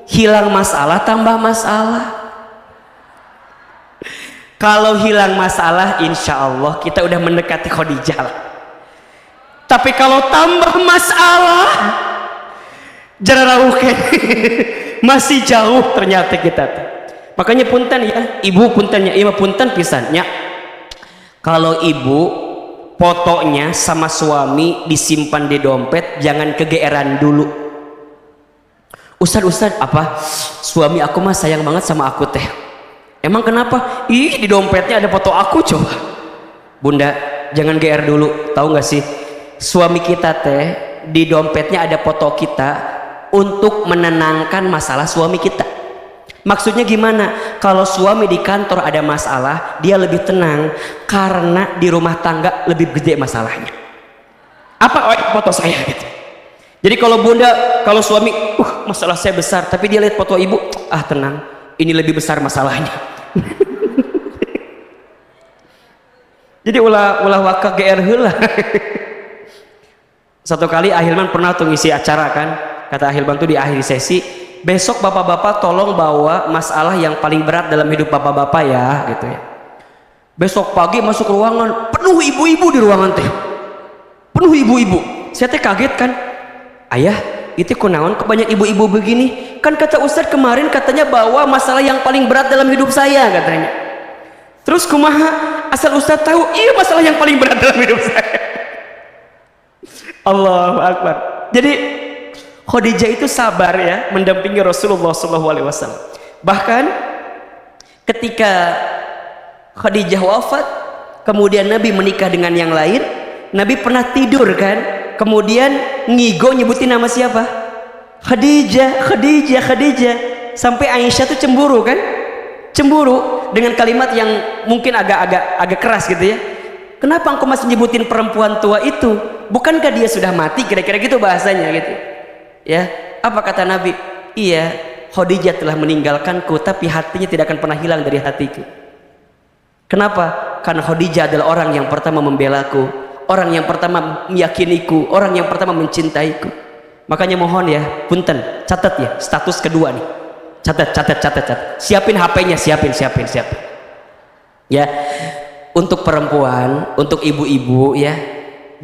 hilang masalah, tambah masalah. Kalau hilang masalah, insya Allah kita udah mendekati Khadijah. Tapi kalau tambah masalah, jangan rauhkan. Masih jauh ternyata kita. Makanya punten ya, ibu puntennya, ima punten pisannya. Kalau ibu fotonya sama suami disimpan di dompet, jangan kegeeran dulu. Ustaz, apa? Suami aku mah sayang banget sama aku teh. Emang kenapa? Ih, di dompetnya ada foto aku, coba. Bunda, jangan GR dulu. Tahu nggak sih, suami kita teh di dompetnya ada foto kita untuk menenangkan masalah suami kita. Maksudnya gimana? Kalau suami di kantor ada masalah, dia lebih tenang karena di rumah tangga lebih gede masalahnya. Apa? Oh, foto saya gitu. Jadi kalau bunda, kalau suami, masalah saya besar, tapi dia lihat foto ibu, tenang, ini lebih besar masalahnya. Jadi ulah waka GR heula. Satu kali Ahilman pernah tuh ngisi acara kan, kata Ahilman tuh di akhir sesi, besok bapak-bapak tolong bawa masalah yang paling berat dalam hidup bapak-bapak ya gitu ya. Besok pagi masuk ruangan penuh ibu-ibu di ruangan teh, penuh ibu-ibu. Saya teh kaget kan, ayah itu kunaon kebanyak ibu-ibu begini, kan kata Ustadz kemarin katanya bawa masalah yang paling berat dalam hidup saya katanya. Terus kumaha asal Ustadz tahu iya masalah yang paling berat dalam hidup saya. Allahu Akbar. Jadi Khadijah itu sabar ya mendampingi Rasulullah SAW. Bahkan ketika Khadijah wafat, kemudian Nabi menikah dengan yang lain, Nabi pernah tidur kan, kemudian ngigo nyebutin nama siapa? Khadijah, Khadijah, Khadijah. Sampai Aisyah tuh cemburu kan, cemburu dengan kalimat yang mungkin agak keras gitu ya. Kenapa engkau masih nyebutin perempuan tua itu? Bukankah dia sudah mati? Kira-kira gitu bahasanya gitu ya. Apa kata Nabi? Iya, Khadijah telah meninggalkanku, tapi hatinya tidak akan pernah hilang dari hatiku. Kenapa? Karena Khadijah adalah orang yang pertama membelaku, orang yang pertama meyakiniku, orang yang pertama mencintaiku. Makanya mohon ya, punten, catat ya status kedua nih. Catat. Siapin HP-nya, siapin. Ya. Untuk perempuan, untuk ibu-ibu ya,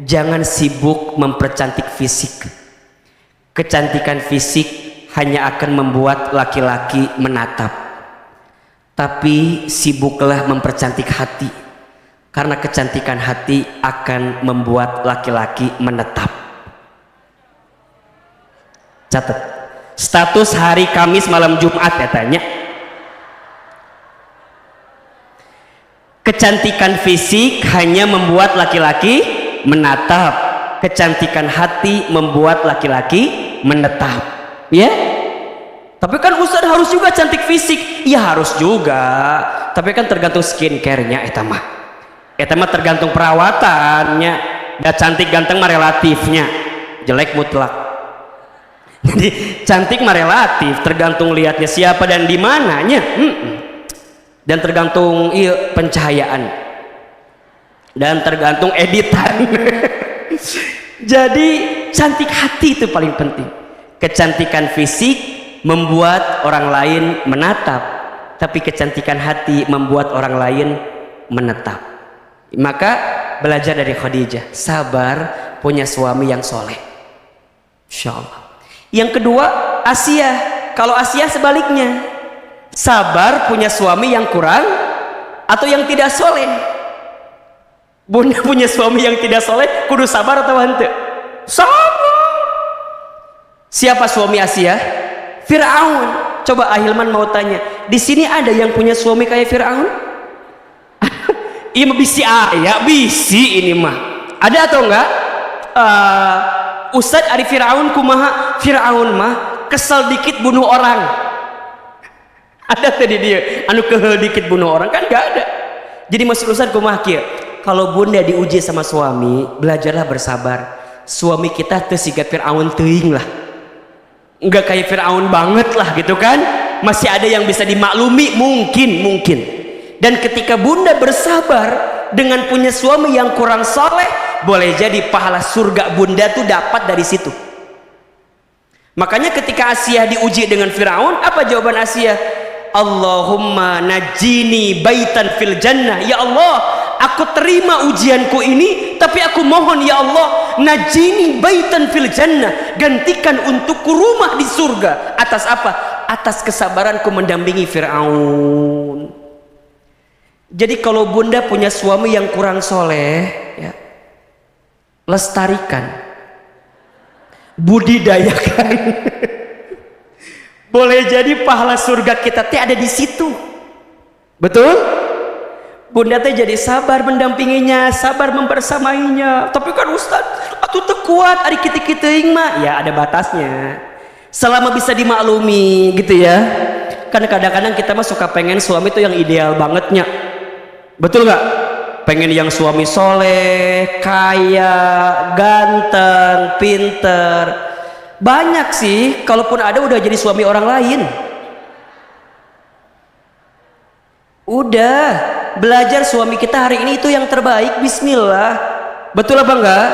jangan sibuk mempercantik fisik. Kecantikan fisik hanya akan membuat laki-laki menatap. Tapi sibuklah mempercantik hati, karena kecantikan hati akan membuat laki-laki menetap. Catat status hari Kamis malam Jumat ya tanya. Kecantikan fisik hanya membuat laki-laki menatap, kecantikan hati membuat laki-laki menetap ya. Tapi kan Ustaz harus juga cantik fisik. Iya harus juga, tapi kan tergantung skincare-nya eta mah tergantung perawatannya. Da cantik ganteng mah relatifnya, jelek mutlak. Jadi cantik mah relatif, tergantung lihatnya siapa dan di mananya. Dan tergantung pencahayaan dan tergantung editan. Jadi cantik hati itu paling penting. Kecantikan fisik membuat orang lain menatap, tapi kecantikan hati membuat orang lain menetap. Maka belajar dari Khadijah, sabar punya suami yang soleh, insyaallah. Yang kedua Asia. Kalau Asia sebaliknya, sabar punya suami yang kurang atau yang tidak soleh. Bunda punya suami yang tidak soleh, kudu sabar atau hente? Sabar. Siapa suami Asia? Fir'aun. Coba Ahilman mau tanya, di sini ada yang punya suami kayak Fir'aun? Iya bisi ya bisi ini mah. Ada atau enggak? Ustadz ari Fir'aun kumaha? Fir'aun mah kesel dikit bunuh orang. Ada tadi dia anu kehel dikit bunuh orang kan? Enggak ada. Jadi maksud Ustadz kumaha kieu? Kalau bunda diuji sama suami, belajarlah bersabar. Suami kita teu siga Fir'aun teuing lah, enggak kayak Fir'aun banget lah gitu kan, masih ada yang bisa dimaklumi mungkin. Dan ketika bunda bersabar dengan punya suami yang kurang soleh, boleh jadi pahala surga bunda tuh dapat dari situ. Makanya ketika Asia diuji dengan Fir'aun, apa jawaban Asia? Allahumma najini baitan fil jannah. Ya Allah, aku terima ujianku ini, tapi aku mohon ya Allah, najini baitan fil jannah, gantikan untukku rumah di surga. Atas apa? Atas kesabaranku mendampingi Fir'aun. Jadi kalau bunda punya suami yang kurang soleh ya, lestarikan, budidayakan. Boleh jadi pahala surga kita teh ada di situ. Betul? Bunda teh jadi sabar mendampinginya, sabar membersamainya. Tapi kan Ustadz, atuh teu kuat ari kitu-kitu teuing mah. Ya ada batasnya. Selama bisa dimaklumi gitu ya. Kan kadang-kadang kita mah suka pengen suami tuh yang ideal bangetnya. Betul nggak? Pengen yang suami soleh, kaya, ganteng, pinter. Banyak sih, kalaupun ada udah jadi suami orang lain. Udah, belajar suami kita hari ini itu yang terbaik, bismillah. Betul apa enggak?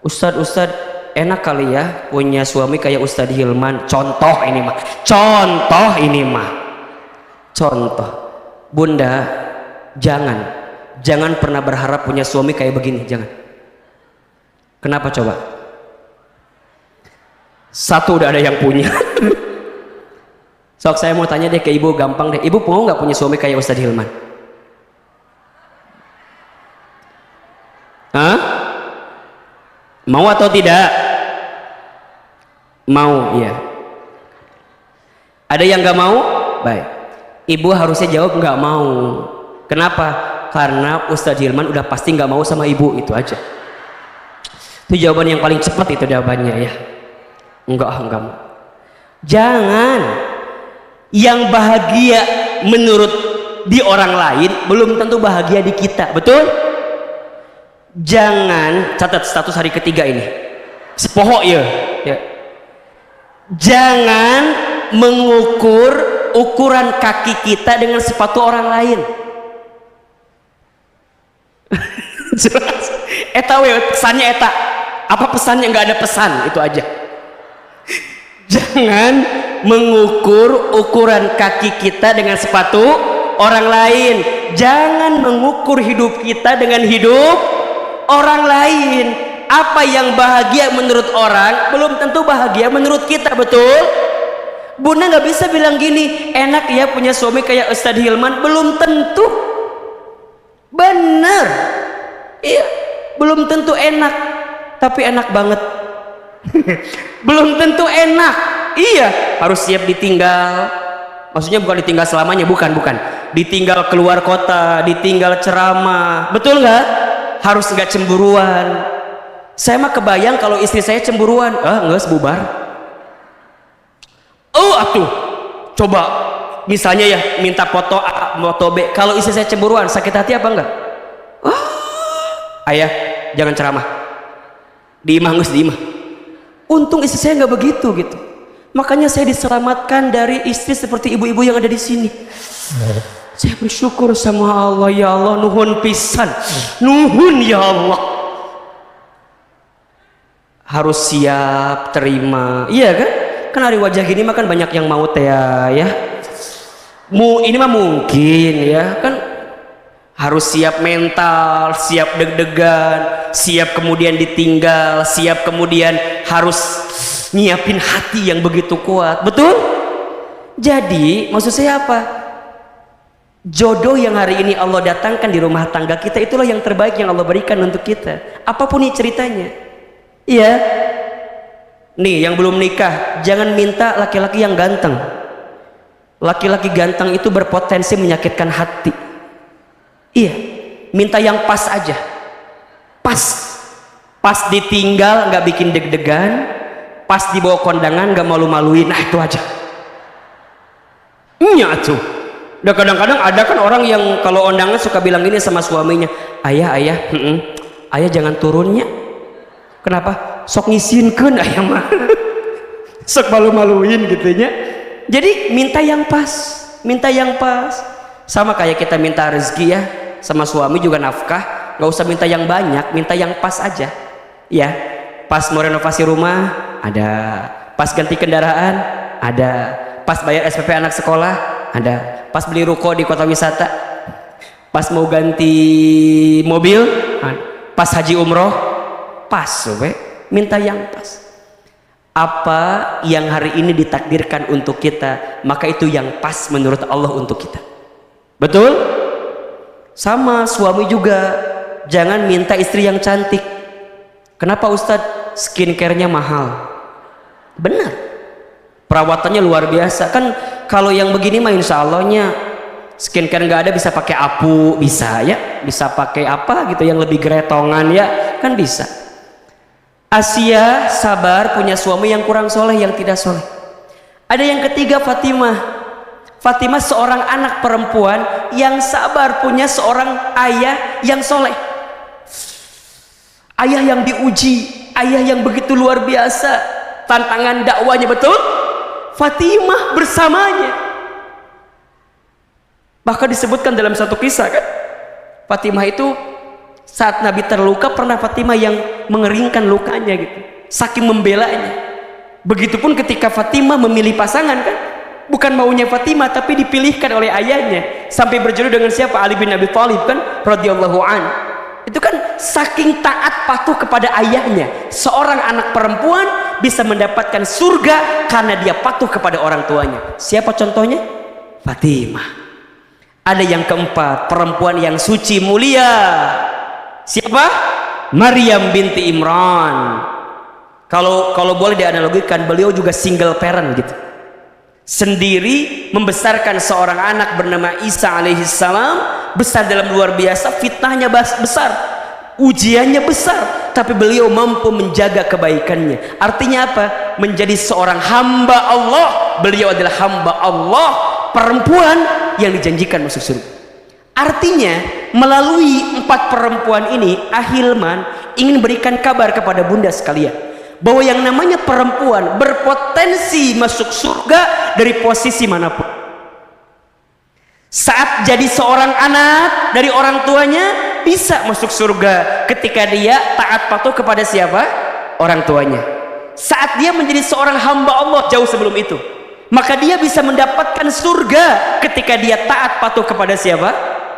Ustadz, enak kali ya punya suami kayak Ustadz Hilman. Contoh ini mah, contoh ini mah, contoh. Bunda, jangan pernah berharap punya suami kayak begini, jangan. Kenapa coba? Satu udah ada yang punya. Sok saya mau tanya deh ke ibu, gampang deh. Ibu mau nggak punya suami kayak Ustadz Hilman? Hah? Mau atau tidak? Mau, iya. Ada yang nggak mau? Baik. Ibu harusnya jawab nggak mau. Kenapa? Karena Ustadz Hilman udah pasti nggak mau sama ibu, itu aja. Itu jawaban yang paling cepat itu jawabannya ya. Enggak mau. Jangan. Yang bahagia menurut di orang lain belum tentu bahagia di kita, betul? Jangan, catat status hari ketiga ini. Sepohok ya. Jangan mengukur ukuran kaki kita dengan sepatu orang lain. Jelas. Eta we pesannya eta. Apa pesannya? Nggak ada pesan, itu aja. Jangan mengukur ukuran kaki kita dengan sepatu orang lain. Jangan mengukur hidup kita dengan hidup orang lain. Apa yang bahagia menurut orang belum tentu bahagia menurut kita, betul? Bunda nggak bisa bilang gini, enak ya punya suami kayak Ustadz Hilman, belum tentu. Bener. Iya, belum tentu enak, tapi enak banget. Belum tentu enak. Iya, harus siap ditinggal. Maksudnya bukan ditinggal selamanya, bukan. Ditinggal keluar kota, ditinggal ceramah. Betul nggak? Harus nggak cemburuan. Saya mah kebayang kalau istri saya cemburuan, nggak sebubar. Oh, atuh. Coba misalnya ya minta foto A, foto B. Kalau istri saya cemburuan, sakit hati apa enggak? Ayah, jangan ceramah. Diimah ngus diimah. Untung istri saya nggak begitu gitu. Makanya saya diselamatkan dari istri seperti ibu-ibu yang ada di sini. Saya bersyukur sama Allah, ya Allah, nuhun pisan. Nuhun ya Allah. Harus siap terima. Iya kan? Kan hari wajah gini mah kan banyak yang mau teh ya. Ini mah mungkin ya kan, harus siap mental, siap deg-degan, siap kemudian ditinggal, siap kemudian harus nyiapin hati yang begitu kuat, betul? Jadi maksud saya apa? Jodoh yang hari ini Allah datangkan di rumah tangga kita, itulah yang terbaik yang Allah berikan untuk kita, apapun nih ceritanya. Iya nih, yang belum nikah jangan minta laki-laki yang ganteng. Laki-laki ganteng itu berpotensi menyakitkan hati. Iya, minta yang pas aja. Pas ditinggal nggak bikin deg-degan, pas dibawa kondangan nggak malu-maluin. Nah itu aja. Iya tuh. Dan kadang-kadang ada kan orang yang kalau undangan suka bilang gini sama suaminya, ayah jangan turunnya. Kenapa? Sok ngisinkeun ayah mah. Sok malu-maluin gitunya. Jadi minta yang pas, sama kayak kita minta rezeki ya, sama suami juga nafkah, nggak usah minta yang banyak, minta yang pas aja, ya. Pas mau renovasi rumah ada, pas ganti kendaraan ada, pas bayar SPP anak sekolah ada, pas beli ruko di kota wisata, pas mau ganti mobil, pas haji umroh, pas, minta yang pas. Apa yang hari ini ditakdirkan untuk kita, maka itu yang pas menurut Allah untuk kita. Betul? Sama suami juga, jangan minta istri yang cantik. Kenapa Ustadz? Skincare-nya mahal. Benar, perawatannya luar biasa. Kan kalau yang begini mah insya Allahnya skincare nggak ada, bisa pakai apu, bisa ya, bisa pakai apa gitu yang lebih geretongan ya, kan bisa. Asia sabar punya suami yang kurang soleh, yang tidak soleh. Ada yang ketiga, Fatimah seorang anak perempuan yang sabar punya seorang ayah yang soleh. Ayah yang diuji, ayah yang begitu luar biasa tantangan dakwanya, betul? Fatimah bersamanya. Bahkan disebutkan dalam satu kisah kan, Fatimah itu saat Nabi terluka pernah Fatimah yang mengeringkan lukanya gitu. saking membelanya. Begitupun ketika Fatimah memilih pasangan kan, bukan maunya Fatimah tapi dipilihkan oleh ayahnya, sampai berjodoh dengan siapa? Ali bin Abi Thalib kan radhiyallahu an. Itu kan saking taat patuh kepada ayahnya. Seorang anak perempuan bisa mendapatkan surga karena dia patuh kepada orang tuanya. Siapa contohnya? Fatimah. Ada yang keempat, perempuan yang suci mulia. Siapa? Maryam binti Imran. Kalau boleh dianalogikan, beliau juga single parent gitu. Sendiri membesarkan seorang anak bernama Isa alaihissalam, besar dalam luar biasa, fitnahnya besar, ujiannya besar, tapi beliau mampu menjaga kebaikannya. Artinya apa? Menjadi seorang hamba Allah. Beliau adalah hamba Allah, perempuan yang dijanjikan masuk surga. Artinya melalui 4 perempuan ini, Ahilman ingin berikan kabar kepada bunda sekalian bahwa yang namanya perempuan berpotensi masuk surga dari posisi manapun. Saat jadi seorang anak dari orang tuanya bisa masuk surga ketika dia taat patuh kepada siapa? Orang tuanya. Saat dia menjadi seorang hamba Allah jauh sebelum itu, maka dia bisa mendapatkan surga ketika dia taat patuh kepada siapa?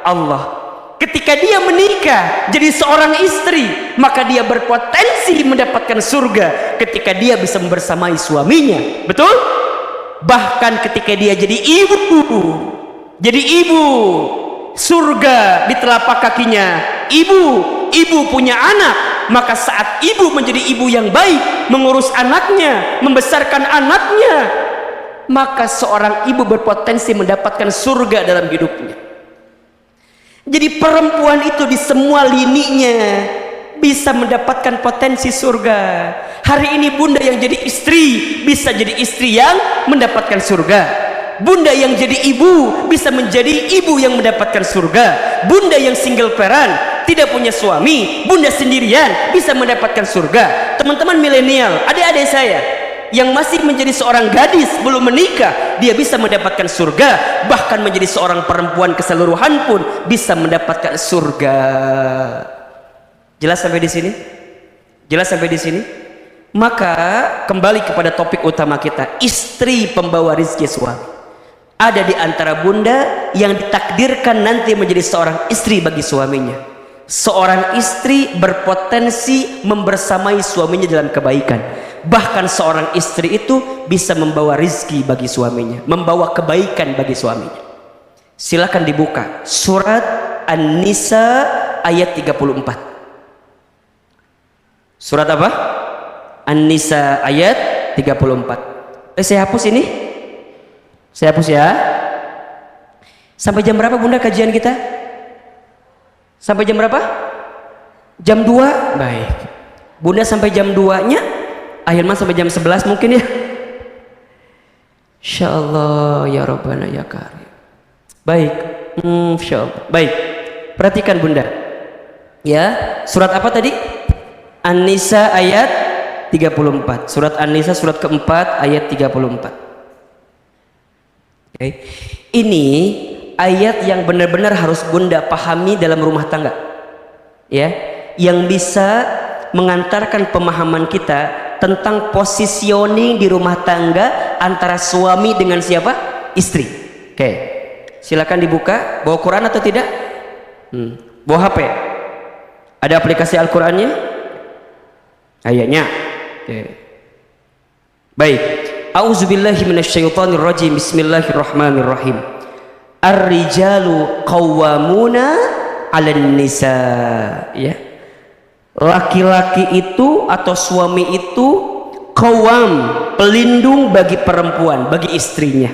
Allah. Ketika dia menikah jadi seorang istri, maka dia berpotensi mendapatkan surga ketika dia bisa membersamai suaminya. Betul? Bahkan ketika dia jadi ibu, surga di telapak kakinya. Ibu punya anak, maka saat ibu menjadi ibu yang baik, mengurus anaknya, membesarkan anaknya, maka seorang ibu berpotensi mendapatkan surga dalam hidupnya. Jadi perempuan itu di semua lininya bisa mendapatkan potensi surga. Hari ini bunda yang jadi istri bisa jadi istri yang mendapatkan surga. Bunda yang jadi ibu bisa menjadi ibu yang mendapatkan surga. Bunda yang single parent, tidak punya suami, bunda sendirian bisa mendapatkan surga. Teman-teman milenial, adik-adik saya yang masih menjadi seorang gadis belum menikah, dia bisa mendapatkan surga. Bahkan menjadi seorang perempuan keseluruhan pun bisa mendapatkan surga. Jelas sampai di sini? Jelas sampai di sini? Maka kembali kepada topik utama kita, istri pembawa rizki suami. Ada di antara bunda yang ditakdirkan nanti menjadi seorang istri bagi suaminya. Seorang istri berpotensi membersamai suaminya dalam kebaikan. Bahkan seorang istri itu bisa membawa rizki bagi suaminya, membawa kebaikan bagi suaminya. Silakan dibuka surat An-Nisa ayat 34. Surat apa? An-Nisa ayat 34. Saya hapus ini. Saya hapus ya. Sampai jam berapa bunda kajian kita? Sampai jam berapa? Jam 2? Baik. Bunda sampai jam 2-nya, Ahilman sampai jam 11 mungkin ya. Insyaallah ya Rabbana ya Karim. Baik. Insyaallah. Baik. Perhatikan bunda. Ya, surat apa tadi? An-Nisa ayat 34. Surat An-Nisa surat keempat ayat 34. Okay. Ini ayat yang benar-benar harus bunda pahami dalam rumah tangga. Ya, yang bisa mengantarkan pemahaman kita tentang positioning di rumah tangga antara suami dengan siapa? Istri. Oke, silakan dibuka. Bawa Quran atau tidak? Bawa HP? Ada aplikasi Al-Qurannya? Ayatnya. Oke. Baik. A'udzubillahi minasyaitonirrajim. Bismillahirrahmanirrahim. Ar-rijalu qawwamuna 'alan nisa. Ya. Laki-laki itu atau suami itu qawwam, pelindung bagi perempuan, bagi istrinya.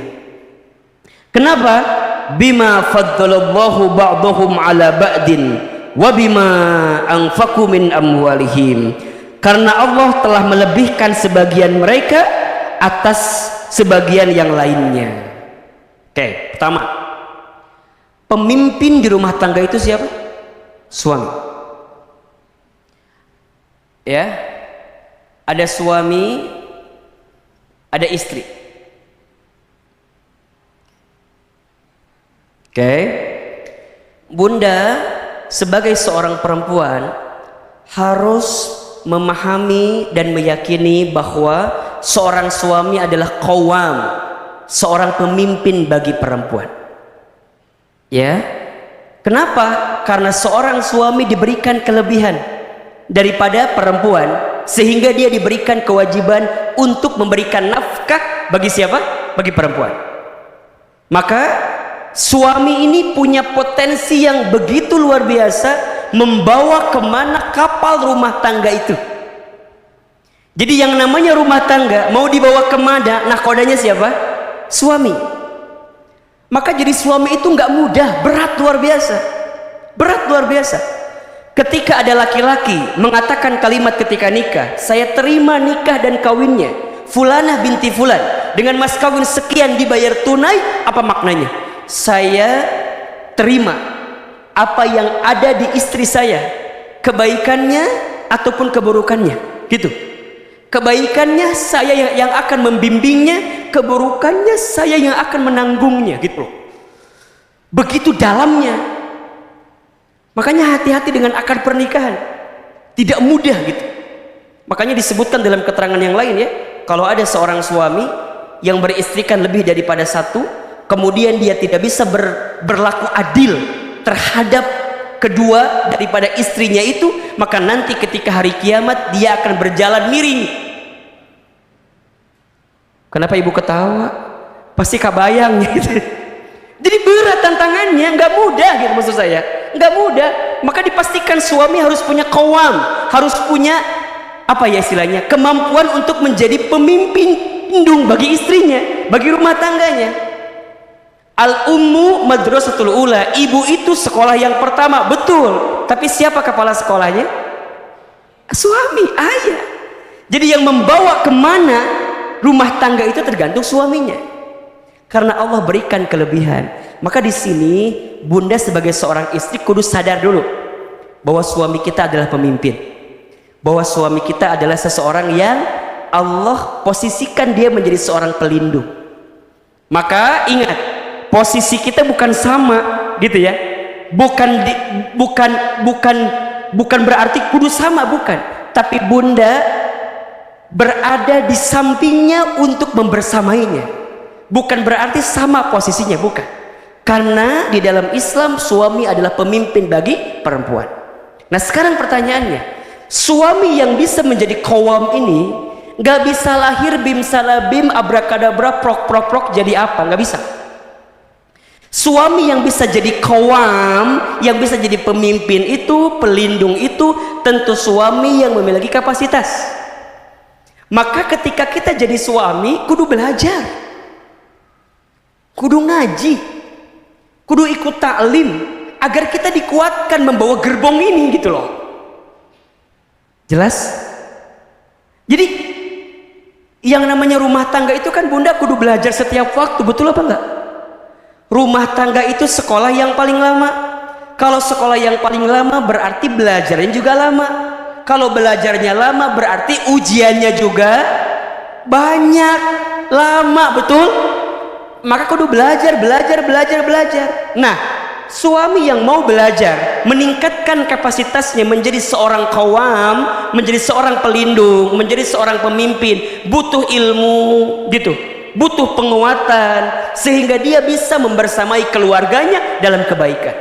Kenapa? Bima faddalallahu ba'dahum 'ala ba'din wa bima anfaqu min amwalihim. Karena Allah telah melebihkan sebagian mereka atas sebagian yang lainnya. Oke, pertama, pemimpin di rumah tangga itu siapa? Suami. Ya, ada suami, ada istri. Oke, bunda sebagai seorang perempuan harus memahami dan meyakini bahwa seorang suami adalah qawwam, seorang pemimpin bagi perempuan. Ya. Kenapa? Karena seorang suami diberikan kelebihan daripada perempuan, sehingga dia diberikan kewajiban untuk memberikan nafkah bagi siapa? Bagi perempuan. Maka suami ini punya potensi yang begitu luar biasa membawa kemana kapal rumah tangga itu. Jadi yang namanya rumah tangga mau dibawa kemana, nahkodanya siapa? Suami. Maka jadi suami itu nggak mudah, berat luar biasa, berat luar biasa. Ketika ada laki-laki mengatakan kalimat ketika nikah, saya terima nikah dan kawinnya Fulanah binti Fulan dengan mas kawin sekian dibayar tunai, apa maknanya? Saya terima apa yang ada di istri saya, kebaikannya ataupun keburukannya, gitu. Kebaikannya saya yang akan membimbingnya, keburukannya saya yang akan menanggungnya, gitu loh. Begitu dalamnya. Makanya hati-hati dengan akad pernikahan, tidak mudah gitu. Makanya disebutkan dalam keterangan yang lain ya, kalau ada seorang suami yang beristrikan lebih daripada satu, kemudian dia tidak bisa berlaku adil terhadap kedua daripada istrinya itu, maka nanti ketika hari kiamat dia akan berjalan miring. Kenapa ibu ketawa? Pasti kabayang gitu. Jadi berat tantangannya, nggak mudah gitu maksud saya, nggak mudah. Maka dipastikan suami harus punya qawwam, harus punya apa ya istilahnya, kemampuan untuk menjadi pemimpin indung bagi istrinya, bagi rumah tangganya. Al-ummu madrasatul ula, ibu itu sekolah yang pertama, betul. Tapi siapa kepala sekolahnya? Suami, ayah. Jadi yang membawa kemana rumah tangga itu tergantung suaminya. Karena Allah berikan kelebihan. Maka di sini bunda sebagai seorang istri kudu sadar dulu bahwa suami kita adalah pemimpin, bahwa suami kita adalah seseorang yang Allah posisikan dia menjadi seorang pelindung. Maka ingat, posisi kita bukan sama gitu ya, bukan berarti kudu sama, bukan, tapi bunda berada di sampingnya untuk membersamainya, bukan berarti sama posisinya, bukan. Karena di dalam Islam suami adalah pemimpin bagi perempuan. Nah sekarang pertanyaannya, suami yang bisa menjadi qawwam ini nggak bisa lahir bim salabim abrakadabra prok prok prok jadi apa, nggak bisa. Suami yang bisa jadi qawwam, yang bisa jadi pemimpin itu, pelindung itu, tentu suami yang memiliki kapasitas. Maka ketika kita jadi suami, kudu belajar, kudu ngaji, kudu ikut taklim, agar kita dikuatkan membawa gerbong ini gitu loh. Jelas? Jadi yang namanya rumah tangga itu kan bunda kudu belajar setiap waktu, betul apa enggak? Rumah tangga itu sekolah yang paling lama. Kalau sekolah yang paling lama berarti belajarnya juga lama. Kalau belajarnya lama berarti ujiannya juga banyak, lama, betul? Maka kudu belajar. Nah, suami yang mau belajar, meningkatkan kapasitasnya menjadi seorang qawwam, menjadi seorang pelindung, menjadi seorang pemimpin, butuh ilmu gitu, butuh penguatan, sehingga dia bisa membersamai keluarganya dalam kebaikan.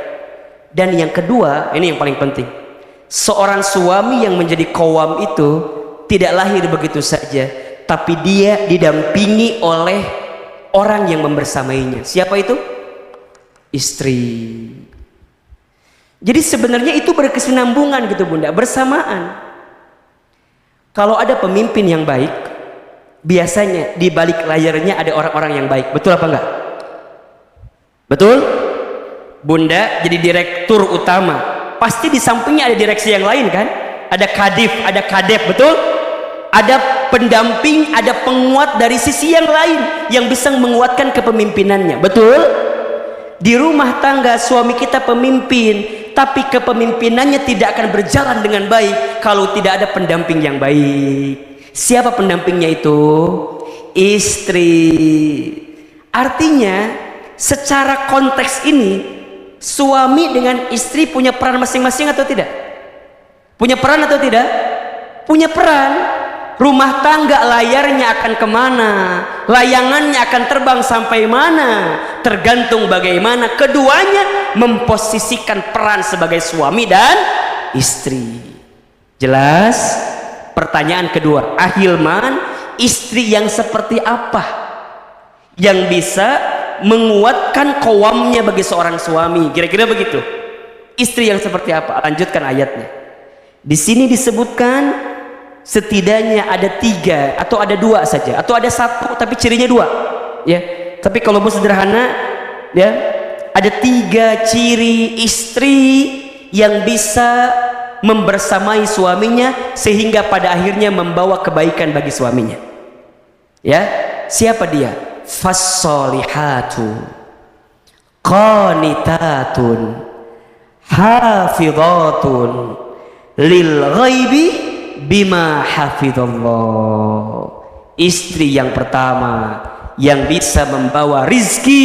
Dan yang kedua, ini yang paling penting, seorang suami yang menjadi qawwam itu tidak lahir begitu saja, tapi dia didampingi oleh orang yang membersamainya. Siapa itu? Istri. Jadi sebenarnya itu berkesinambungan gitu bunda, bersamaan. Kalau ada pemimpin yang baik, biasanya di balik layarnya ada orang-orang yang baik, betul apa enggak? Betul? Bunda jadi direktur utama, pasti di sampingnya ada direksi yang lain kan? Ada kadif, ada kadep, betul? Ada pendamping, ada penguat dari sisi yang lain yang bisa menguatkan kepemimpinannya, betul? Di rumah tangga suami kita pemimpin, tapi kepemimpinannya tidak akan berjalan dengan baik kalau tidak ada pendamping yang baik. Siapa pendampingnya itu? Istri. Artinya secara konteks ini suami dengan istri punya peran masing-masing atau tidak? Punya peran atau tidak? punya peran. Rumah tangga layarnya akan kemana, layangannya akan terbang sampai mana, tergantung bagaimana keduanya memposisikan peran sebagai suami dan istri. Jelas? Pertanyaan kedua, Ahilman, istri yang seperti apa yang bisa menguatkan qawamnya bagi seorang suami? Kira-kira begitu. Istri yang seperti apa? Lanjutkan ayatnya. Di sini disebutkan setidaknya ada 3 atau ada 2 saja, atau ada 1 tapi cirinya 2, ya. Tapi kalau mau sederhana, ya, ada 3 ciri istri yang bisa membersamai suaminya sehingga pada akhirnya membawa kebaikan bagi suaminya. Ya, siapa dia? Fassolihatu qanitatun hafidhatun lil ghaibi bima hafidhallah. Istri yang pertama yang bisa membawa rizki,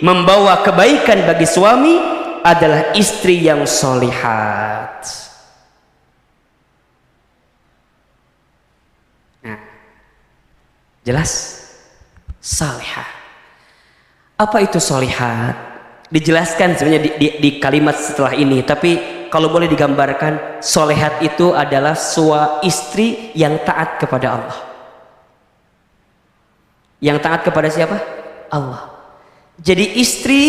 membawa kebaikan bagi suami adalah istri yang solihat. Nah, jelas? Salihah. Apa itu solihat? Dijelaskan sebenarnya di kalimat setelah ini, tapi kalau boleh digambarkan, solehat itu adalah istri yang taat kepada Allah. Yang taat kepada siapa? Allah. Jadi istri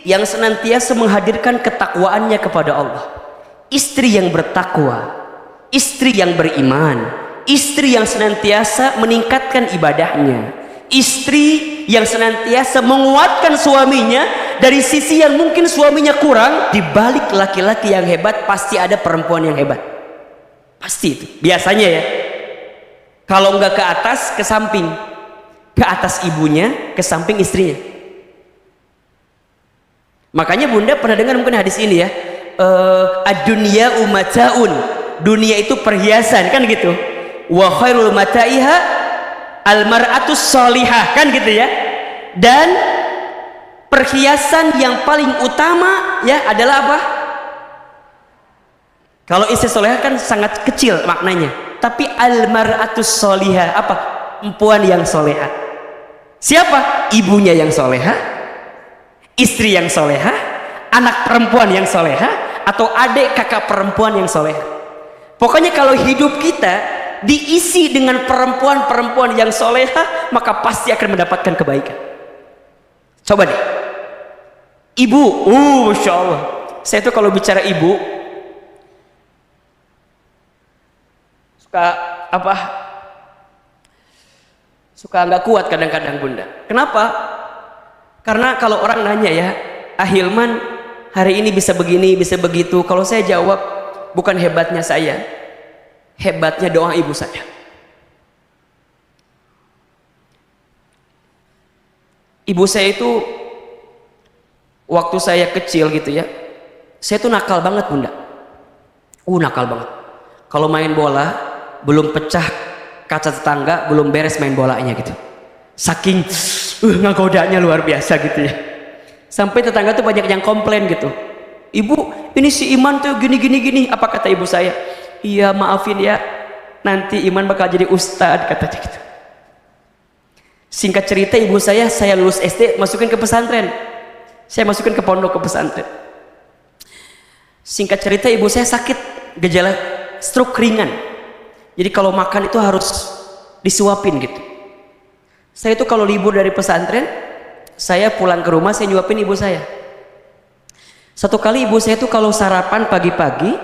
yang senantiasa menghadirkan ketakwaannya kepada Allah, istri yang bertakwa, istri yang beriman, istri yang senantiasa meningkatkan ibadahnya, istri yang senantiasa menguatkan suaminya dari sisi yang mungkin suaminya kurang. Di balik laki-laki yang hebat pasti ada perempuan yang hebat, pasti itu biasanya, ya. Kalau enggak ke atas, ke samping, ke atas ibunya, ke samping istrinya. Makanya Bunda pernah dengar mungkin hadis ini, ya, ad-dunya umataun, dunia itu perhiasan, kan gitu. Wa khairul mata'iha al-mar'atus sholihah, kan gitu, ya. Dan perhiasan yang paling utama, ya, adalah apa? Kalau istri solehah kan sangat kecil maknanya, tapi al-mar'atus sholihah apa? Perempuan yang solehah. Siapa? Ibunya yang solehah, istri yang solehah, anak perempuan yang solehah, atau adik kakak perempuan yang solehah. Pokoknya kalau hidup kita diisi dengan perempuan-perempuan yang solehah, maka pasti akan mendapatkan kebaikan. Coba deh, ibu, Masya Allah, saya tuh kalau bicara ibu suka apa? Suka nggak kuat kadang-kadang, Bunda. Kenapa? Karena kalau orang nanya, ya, Ahilman hari ini bisa begini, bisa begitu. Kalau saya jawab, bukan hebatnya saya, hebatnya doa ibu saya. Ibu saya itu waktu saya kecil gitu, ya, saya tuh nakal banget, Bunda. Nakal banget. Kalau main bola belum pecah kaca tetangga, belum beres main bolanya gitu. Saking ngagodanya luar biasa gitu, ya. Sampai tetangga tuh banyak yang komplain gitu. Ibu, ini si Iman tuh gini. Apa kata ibu saya? Iya, maafin ya, nanti Iman bakal jadi ustadz, katanya gitu. Singkat cerita, ibu saya lulus SD masukin ke pesantren, saya masukin ke pondok, ke pesantren. Singkat cerita, ibu saya sakit gejala stroke ringan, jadi kalau makan itu harus disuapin gitu. Saya itu kalau libur dari pesantren, saya pulang ke rumah, saya nyuapin ibu saya. Satu kali ibu saya tuh kalau sarapan pagi-pagi,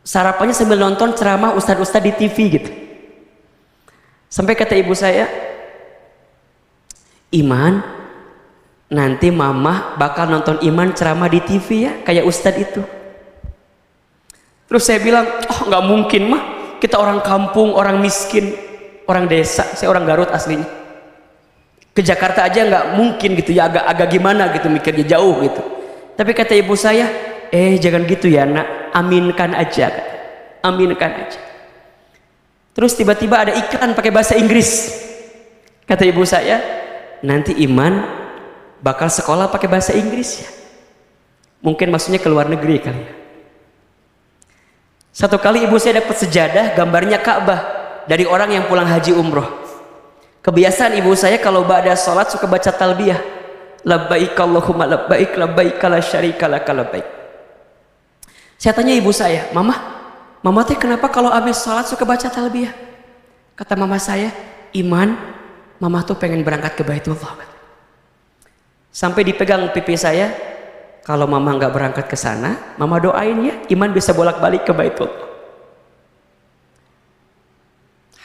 sarapannya sambil nonton ceramah ustadz-ustadz di TV gitu. Sampai kata ibu saya, Iman, nanti mama bakal nonton Iman ceramah di TV, ya, kayak ustadz itu. Terus saya bilang, nggak mungkin mah, kita orang kampung, orang miskin, orang desa. Saya orang Garut aslinya, ke Jakarta aja nggak mungkin gitu, ya, agak gimana gitu, mikirnya jauh gitu. Tapi kata ibu saya, jangan gitu ya nak, aminkan aja, aminkan aja. Terus tiba-tiba ada iklan pakai bahasa Inggris. Kata ibu saya, nanti Iman bakal sekolah pakai bahasa Inggris, ya. Mungkin maksudnya ke luar negeri kali, ya. Satu kali ibu saya dapat sejadah gambarnya Ka'bah dari orang yang pulang haji umroh. Kebiasaan ibu saya kalau ba'da sholat suka baca talbiyah, labbaik Allahumma labbaik labbaik la syarika lak labbaik. Saya tanya ibu saya, mama teh kenapa kalau habis sholat suka baca talbiyah? Kata mama saya, iman, mama tuh pengen berangkat ke Baitullah. Sampai dipegang pipi saya, kalau mama nggak berangkat ke sana, mama doain ya, iman bisa bolak-balik ke Baitullah.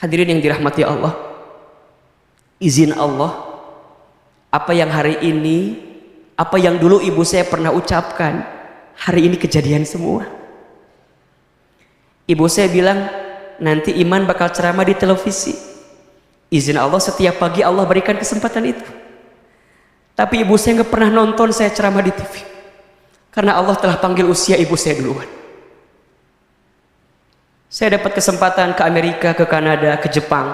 Hadirin yang dirahmati Allah, izin Allah, apa yang hari ini, apa yang dulu ibu saya pernah ucapkan, hari ini kejadian semua. Ibu saya bilang, nanti iman bakal ceramah di televisi. Izin Allah setiap pagi Allah berikan kesempatan itu. Tapi ibu saya nggak pernah nonton saya ceramah di TV. Karena Allah telah panggil usia ibu saya duluan. Saya dapat kesempatan ke Amerika, ke Kanada, ke Jepang.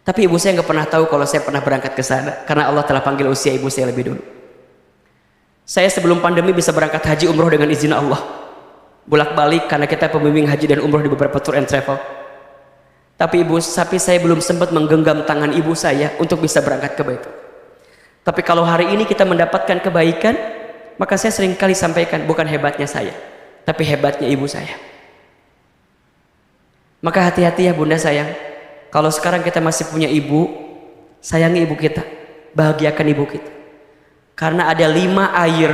Tapi ibu saya nggak pernah tahu kalau saya pernah berangkat ke sana. Karena Allah telah panggil usia ibu saya lebih dulu. Saya sebelum pandemi bisa berangkat haji umroh dengan izin Allah. Bolak-balik karena kita pembimbing haji dan umroh di beberapa tour and travel. Tapi saya belum sempat menggenggam tangan ibu saya untuk bisa berangkat ke Baitul. Tapi kalau hari ini kita mendapatkan kebaikan, maka saya sering kali sampaikan, bukan hebatnya saya, tapi hebatnya ibu saya. Maka hati-hati ya bunda sayang, kalau sekarang kita masih punya ibu, sayangi ibu kita, bahagiakan ibu kita. Karena ada 5 air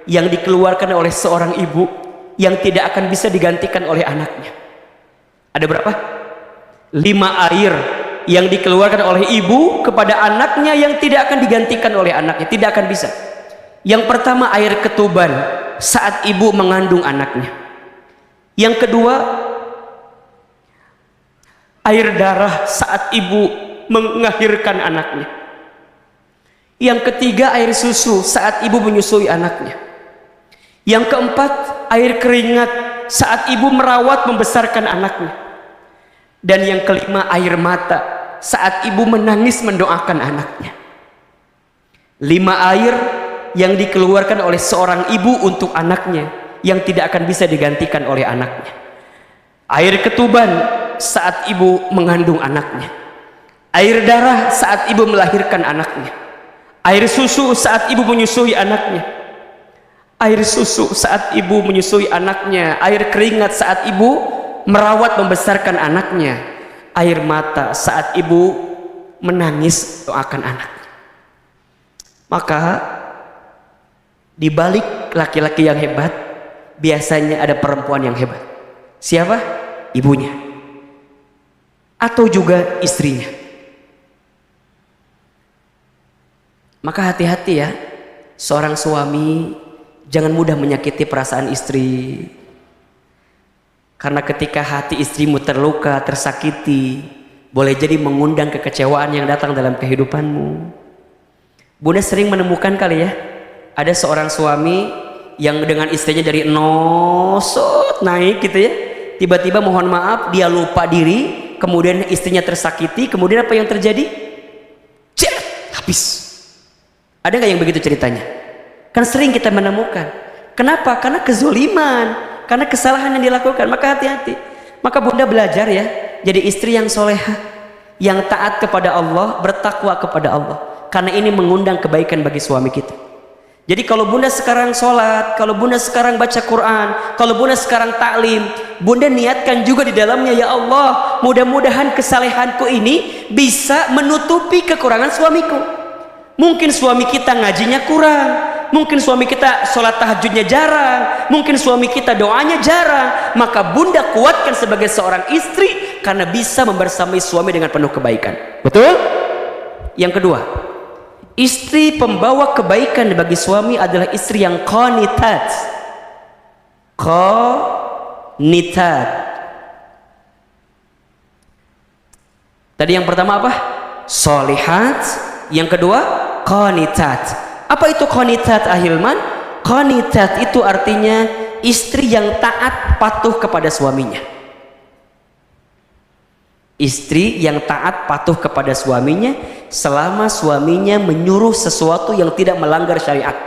yang dikeluarkan oleh seorang ibu yang tidak akan bisa digantikan oleh anaknya. Ada berapa? 5 air yang dikeluarkan oleh ibu kepada anaknya yang tidak akan digantikan oleh anaknya, tidak akan bisa. Yang pertama air ketuban saat ibu mengandung anaknya. Yang kedua air darah saat ibu melahirkan anaknya. Yang ketiga air susu saat ibu menyusui anaknya. Yang keempat air keringat saat ibu merawat membesarkan anaknya. Dan yang kelima air mata saat ibu menangis mendoakan anaknya. 5 air yang dikeluarkan oleh seorang ibu untuk anaknya yang tidak akan bisa digantikan oleh anaknya. Air ketuban saat ibu mengandung anaknya. Air darah saat ibu melahirkan anaknya. Air susu saat ibu menyusui anaknya. Air susu saat ibu menyusui anaknya. Air keringat saat ibu merawat membesarkan anaknya. Air mata saat ibu menangis doakan anaknya. Maka di balik laki-laki yang hebat biasanya ada perempuan yang hebat. Siapa? Ibunya atau juga istrinya. Maka hati-hati ya, seorang suami jangan mudah menyakiti perasaan istri. Karena ketika hati istrimu terluka, tersakiti, boleh jadi mengundang kekecewaan yang datang dalam kehidupanmu. Bunda sering menemukan kali ya, ada seorang suami yang dengan istrinya dari nosot naik gitu ya, tiba-tiba mohon maaf dia lupa diri, kemudian istrinya tersakiti, kemudian apa yang terjadi? Habis. Ada nggak yang begitu ceritanya? Kan sering kita menemukan. Kenapa? Karena kezoliman, karena kesalahan yang dilakukan. Maka hati-hati. Maka bunda belajar ya, jadi istri yang solehah, yang taat kepada Allah, bertakwa kepada Allah. Karena ini mengundang kebaikan bagi suami kita. Jadi kalau bunda sekarang sholat, kalau bunda sekarang baca Quran, kalau bunda sekarang taklim, bunda niatkan juga di dalamnya, ya Allah, mudah-mudahan kesalehanku ini bisa menutupi kekurangan suamiku. Mungkin suami kita ngajinya kurang, mungkin suami kita sholat tahajudnya jarang, mungkin suami kita doanya jarang. Maka bunda kuatkan sebagai seorang istri karena bisa membersamai suami dengan penuh kebaikan. Betul? Yang kedua, istri pembawa kebaikan bagi suami adalah istri yang qanitat. Qanitat. Tadi yang pertama apa? Solihat. Yang kedua qanitat. Apa itu qanitat ahilman? Qanitat itu artinya istri yang taat patuh kepada suaminya. Istri yang taat patuh kepada suaminya selama suaminya menyuruh sesuatu yang tidak melanggar syariat.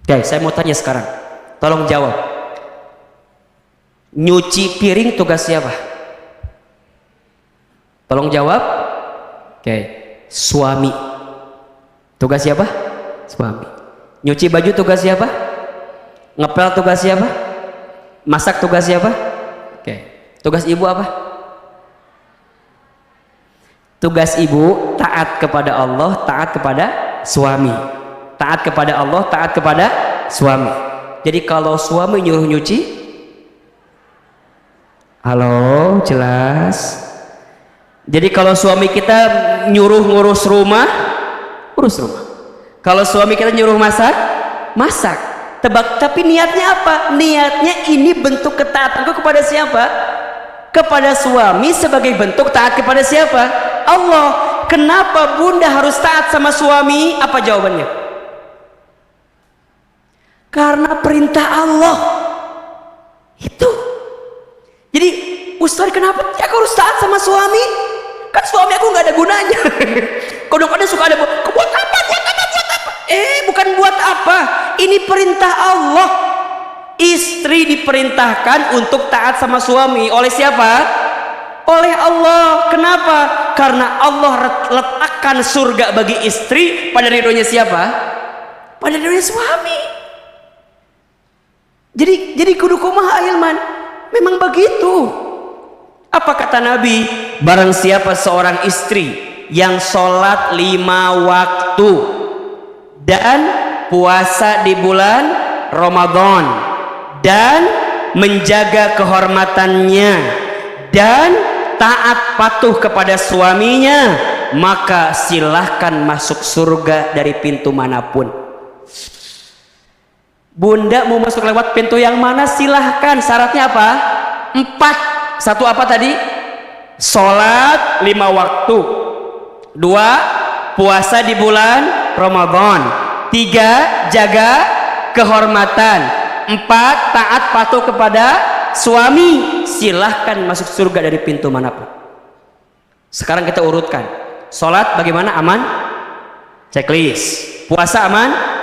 Oke, saya mau tanya sekarang, Tolong jawab. Nyuci piring tugas siapa? Tolong jawab. Oke. Suami. Tugas siapa? Suami. Nyuci baju tugas siapa? Ngepel tugas siapa? Masak tugas siapa? Oke. Tugas ibu apa? Tugas ibu taat kepada Allah, taat kepada suami. Taat kepada Allah, taat kepada suami. Jadi kalau suami nyuruh nyuci, halo, jelas. Jadi kalau suami kita nyuruh ngurus rumah, urus rumah. Kalau suami kita nyuruh masak, masak. Tebak, tapi niatnya apa? Niatnya ini bentuk ketaatanku kepada siapa? Kepada suami sebagai bentuk taat kepada siapa? Allah. Kenapa bunda harus taat sama suami? Apa jawabannya? Karena perintah Allah. Itu. Jadi Ustaz, kenapa aku harus taat sama suami? Kan suami aku nggak ada gunanya. Kadang-kadang suka ada buat apa? Buat apa? Bukan buat apa. Ini perintah Allah. Istri diperintahkan untuk taat sama suami. Oleh siapa? Oleh Allah. Kenapa? Karena Allah letakkan surga bagi istri pada ridhonya siapa? Pada ridhonya suami. Jadi kudu kumaha ilman. Memang begitu. Apa kata Nabi? Barang siapa seorang istri yang sholat 5 waktu dan puasa di bulan Ramadan dan menjaga kehormatannya dan taat patuh kepada suaminya, maka silahkan masuk surga dari pintu manapun. Bunda mau masuk lewat pintu yang mana? Silahkan. Syaratnya apa? 4. Satu apa tadi? Sholat 5 waktu. 2. Puasa di bulan Ramadan. 3. Jaga kehormatan. 4. Taat patuh kepada suami. Silahkan masuk surga dari pintu manapun. Sekarang kita urutkan. Sholat bagaimana? Aman? Checklist. Puasa aman?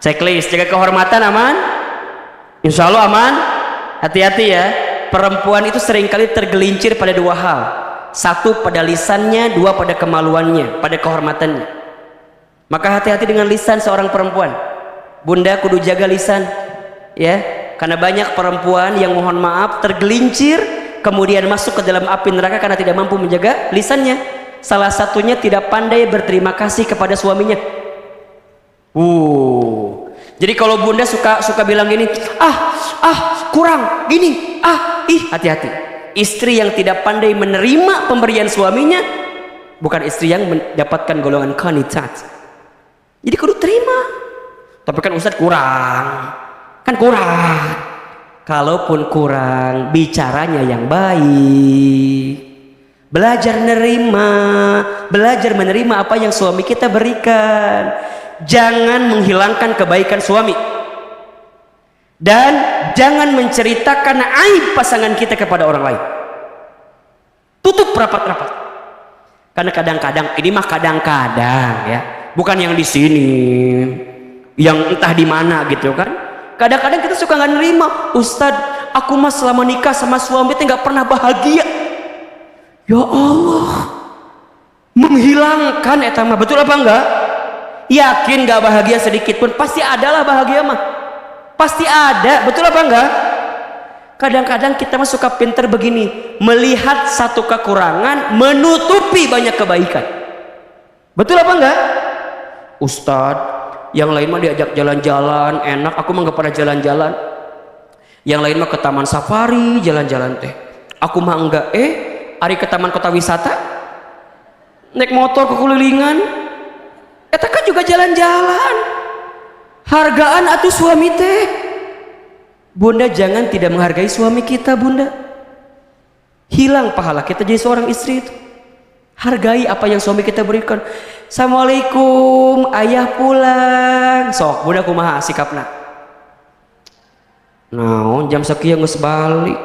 Checklist. Jaga kehormatan aman? Insya Allah aman. Hati-hati ya. Perempuan itu seringkali tergelincir pada 2 hal. 1 pada lisannya, 2 pada kemaluannya, pada kehormatannya. Maka hati-hati dengan lisan seorang perempuan. Bunda kudu jaga lisan, ya, karena banyak perempuan yang mohon maaf tergelincir kemudian masuk ke dalam api neraka karena tidak mampu menjaga lisannya. Salah satunya tidak pandai berterima kasih kepada suaminya. Jadi kalau bunda suka bilang gini, kurang gini, hati-hati. Istri yang tidak pandai menerima pemberian suaminya bukan istri yang mendapatkan golongan qanitat. Jadi kudu terima. Tapi kan Ustaz kurang. Kan kurang. Kalaupun kurang, bicaranya yang baik. Belajar menerima apa yang suami kita berikan. Jangan menghilangkan kebaikan suami. Dan jangan menceritakan aib pasangan kita kepada orang lain. Tutup rapat-rapat. Karena kadang-kadang, ini mah kadang-kadang ya, bukan yang di sini, yang entah di mana gitu kan. Kadang-kadang kita suka nggak nerima, Ustadz, aku mah selama nikah sama suami itu nggak pernah bahagia. Ya Allah, menghilangkan etama, betul apa enggak? Yakin nggak bahagia sedikit pun, pasti adalah bahagia mah. Pasti ada, betul apa enggak? Kadang-kadang kita mah suka pinter begini, melihat satu kekurangan menutupi banyak kebaikan. Betul apa enggak? Ustadz, yang lain mah diajak jalan-jalan enak, aku mah nggak pernah jalan-jalan. Yang lain mah ke taman safari jalan-jalan teh, aku mah enggak. Hari ke taman kota wisata naik motor kekelilingan, eta kan juga jalan-jalan. Hargaan atuh suami teh. Bunda jangan tidak menghargai suami kita, bunda. Hilang pahala kita jadi seorang istri itu. Hargai apa yang suami kita berikan. Assalamualaikum, ayah pulang. Sok, bunda kumaha sikapna? Naon jam sekieu geus balik.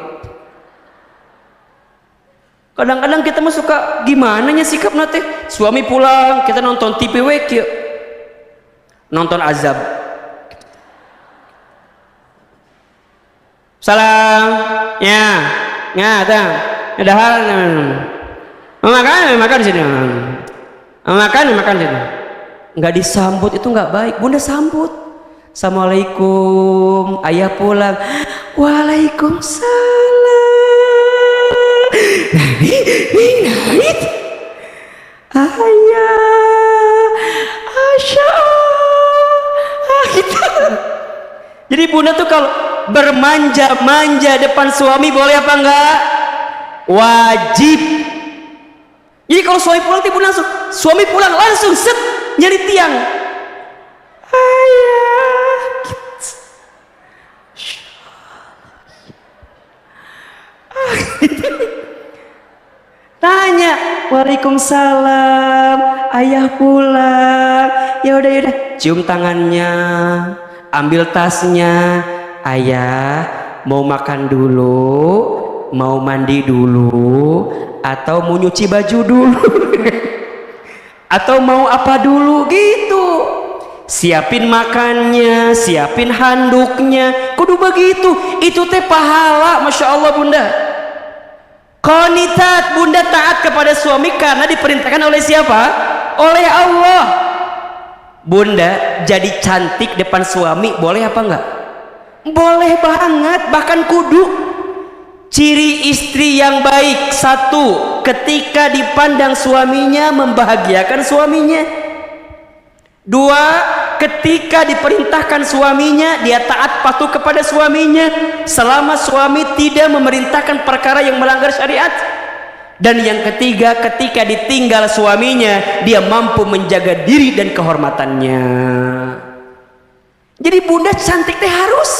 Kadang-kadang kita mah suka gimana nya sikapna teh. Suami pulang, kita nonton TV we kieu. Nonton azab. Salam. Ya. Tang. Ada hal. Makan di sini. Makan di sini. Nggak disambut itu nggak baik. Bunda sambut. Assalamualaikum. Ayah pulang. Waalaikumsalam. Ayah. Asya Allah. Gitu. Jadi bunda tuh kalau bermanja-manja depan suami boleh apa enggak? Wajib. Jadi kalau suami pulang langsung set nyari tiang. Ayah. Gitu. Tanya, waalaikumsalam, ayah pulang. Ya udah, cium tangannya, ambil tasnya. Ayah mau makan dulu, mau mandi dulu, atau mau nyuci baju dulu, atau mau apa dulu gitu. Siapin makannya, siapin handuknya. Kudu begitu. Itu teh pahala, masya Allah bunda. Qanitat, bunda taat kepada suami karena diperintahkan oleh siapa? Oleh Allah. Bunda jadi cantik depan suami boleh apa enggak? Boleh banget, bahkan kudu. Ciri istri yang baik, satu, ketika dipandang suaminya membahagiakan suaminya. Dua, ketika diperintahkan suaminya dia taat patuh kepada suaminya selama suami tidak memerintahkan perkara yang melanggar syariat. Dan yang ketiga, ketika ditinggal suaminya dia mampu menjaga diri dan kehormatannya. Jadi bunda cantik teh harus,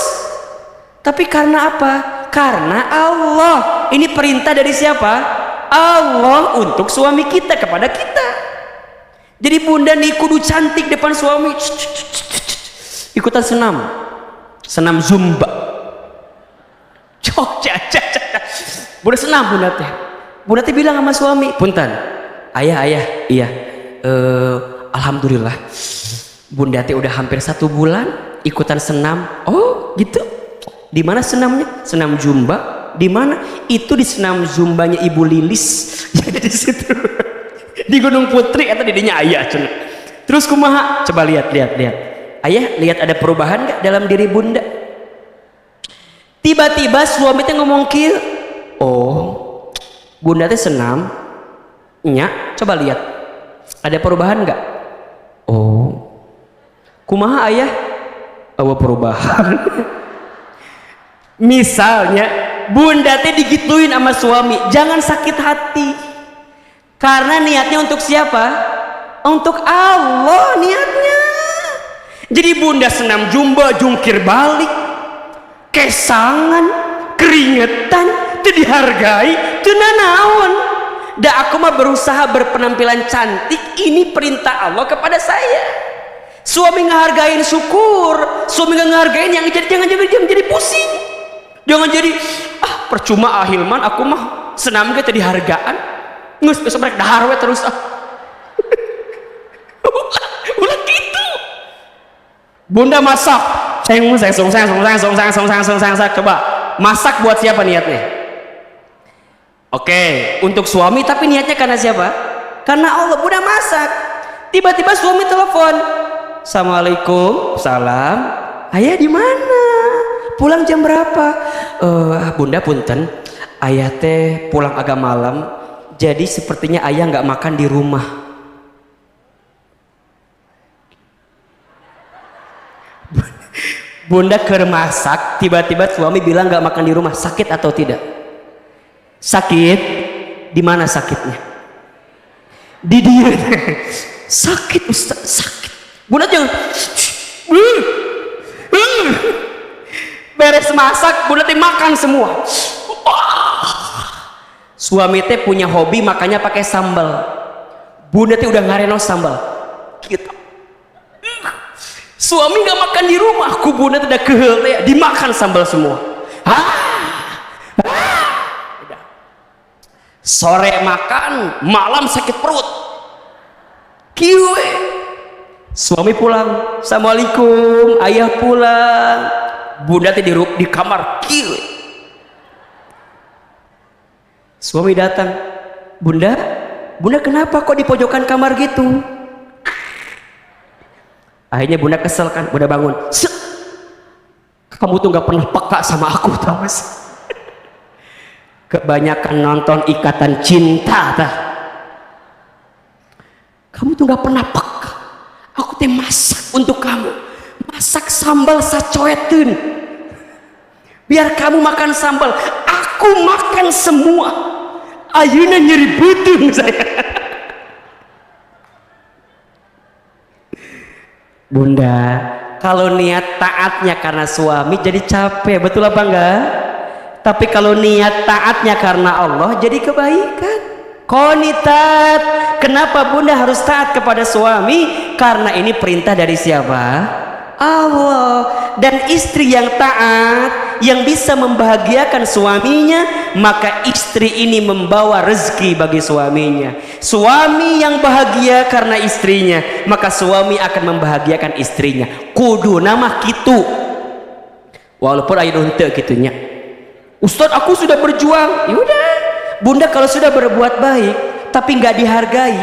tapi karena apa? Karena Allah. Ini perintah dari siapa? Allah untuk suami kita, kepada kita. Jadi bunda nih kudu cantik depan suami. Ikutan senam zumba. Bunda senam bunda teh bilang sama suami, punten ayah iya alhamdulillah bunda teh udah hampir 1 bulan ikutan senam. Oh gitu. Di mana senamnya? Senam zumba. Di mana? Itu di senam zumbanya Ibu Lilis. Jadi di situ. Di Gunung Putri atau di dinya ayah cenah. Terus kumaha? Coba lihat. Ayah lihat ada perubahan nggak dalam diri bunda? Tiba-tiba suami teh ngomong kieu, oh bunda teh senam nya, coba lihat ada perubahan nggak? Oh kumaha ayah? Awa perubahan. Misalnya bunda teh digituin sama suami, jangan sakit hati. Karena niatnya untuk siapa? Untuk Allah niatnya. Jadi bunda senam zumba, jungkir balik, kesangan, keringetan, itu dihargai, itu nanaon. Da aku mah berusaha berpenampilan cantik, ini perintah Allah kepada saya. Suami ngehargain syukur, suami nggak ngehargain yang jangan jadi pusing. Jangan jadi percuma Hilman aku mah senam ge teh dihargaan. Ngus besok mereka dahar we terus ulah gitu. Bunda masak, coba masak buat siapa niatnya? Oke, untuk suami, tapi niatnya karena siapa? Karena Allah. Bunda masak, tiba-tiba suami telepon, assalamualaikum, salam, ayah di mana? Pulang jam berapa? Bunda punten, ayah teh pulang agak malam. Jadi sepertinya ayah nggak makan di rumah. Bunda keur masak, tiba-tiba suami bilang nggak makan di rumah. Sakit atau tidak? Sakit. Di mana sakitnya? Di dia. Sakit Ustaz, sakit. Bunda jangan. Beres masak, bunda teh makan semua. Suami teh punya hobi makanya pakai sambal. Bunda teh udah ngareno sambal. Gitu. Suami nggak makan di rumah, ku bunda teh udah keheul teh dimakan sambal semua. Udah. Sore makan, malam sakit perut. Kiwe. Suami pulang, assalamualaikum, ayah pulang. Bunda teh di kamar kiwe. Suami datang, bunda kenapa kok di pojokan kamar gitu? Akhirnya bunda kesel kan, bunda bangun. Kamu tuh nggak pernah peka sama aku, tau mas? Kebanyakan nonton Ikatan Cinta tah. Kamu tuh nggak pernah peka. Aku teh masak untuk kamu, masak sambal sacoeteun. Biar kamu makan sambal, aku makan semua. Ayeuna nyeri beuteung saya. Bunda, kalau niat taatnya karena suami jadi capek, betul apa enggak? Tapi kalau niat taatnya karena Allah jadi kebaikan. Qanitat. Kenapa bunda harus taat kepada suami? Karena ini perintah dari siapa? Allah. Dan istri yang taat, yang bisa membahagiakan suaminya, maka istri ini membawa rezeki bagi suaminya. Suami yang bahagia karena istrinya, maka suami akan membahagiakan istrinya. Kudu nama kitu. Walaupun ayo henteu kitunya. Ustaz, aku sudah berjuang. Yaudah, bunda kalau sudah berbuat baik tapi nggak dihargai,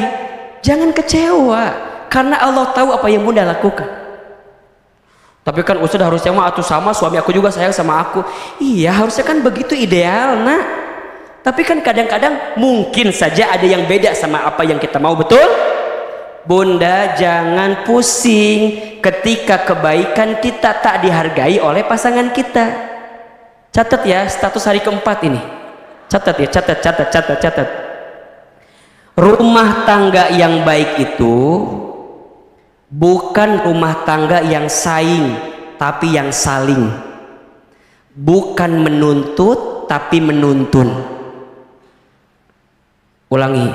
jangan kecewa, karena Allah tahu apa yang bunda lakukan. Tapi kan Ustaz harusnya mah atuh sama suami aku juga sayang sama aku. Iya, harusnya kan begitu ideal, nak. Tapi kan kadang-kadang mungkin saja ada yang beda sama apa yang kita mau, betul? Bunda jangan pusing ketika kebaikan kita tak dihargai oleh pasangan kita. Catat ya, status hari keempat ini. Catat ya, catat. Rumah tangga yang baik itu bukan rumah tangga yang saing, tapi yang saling. Bukan menuntut, tapi menuntun. Ulangi.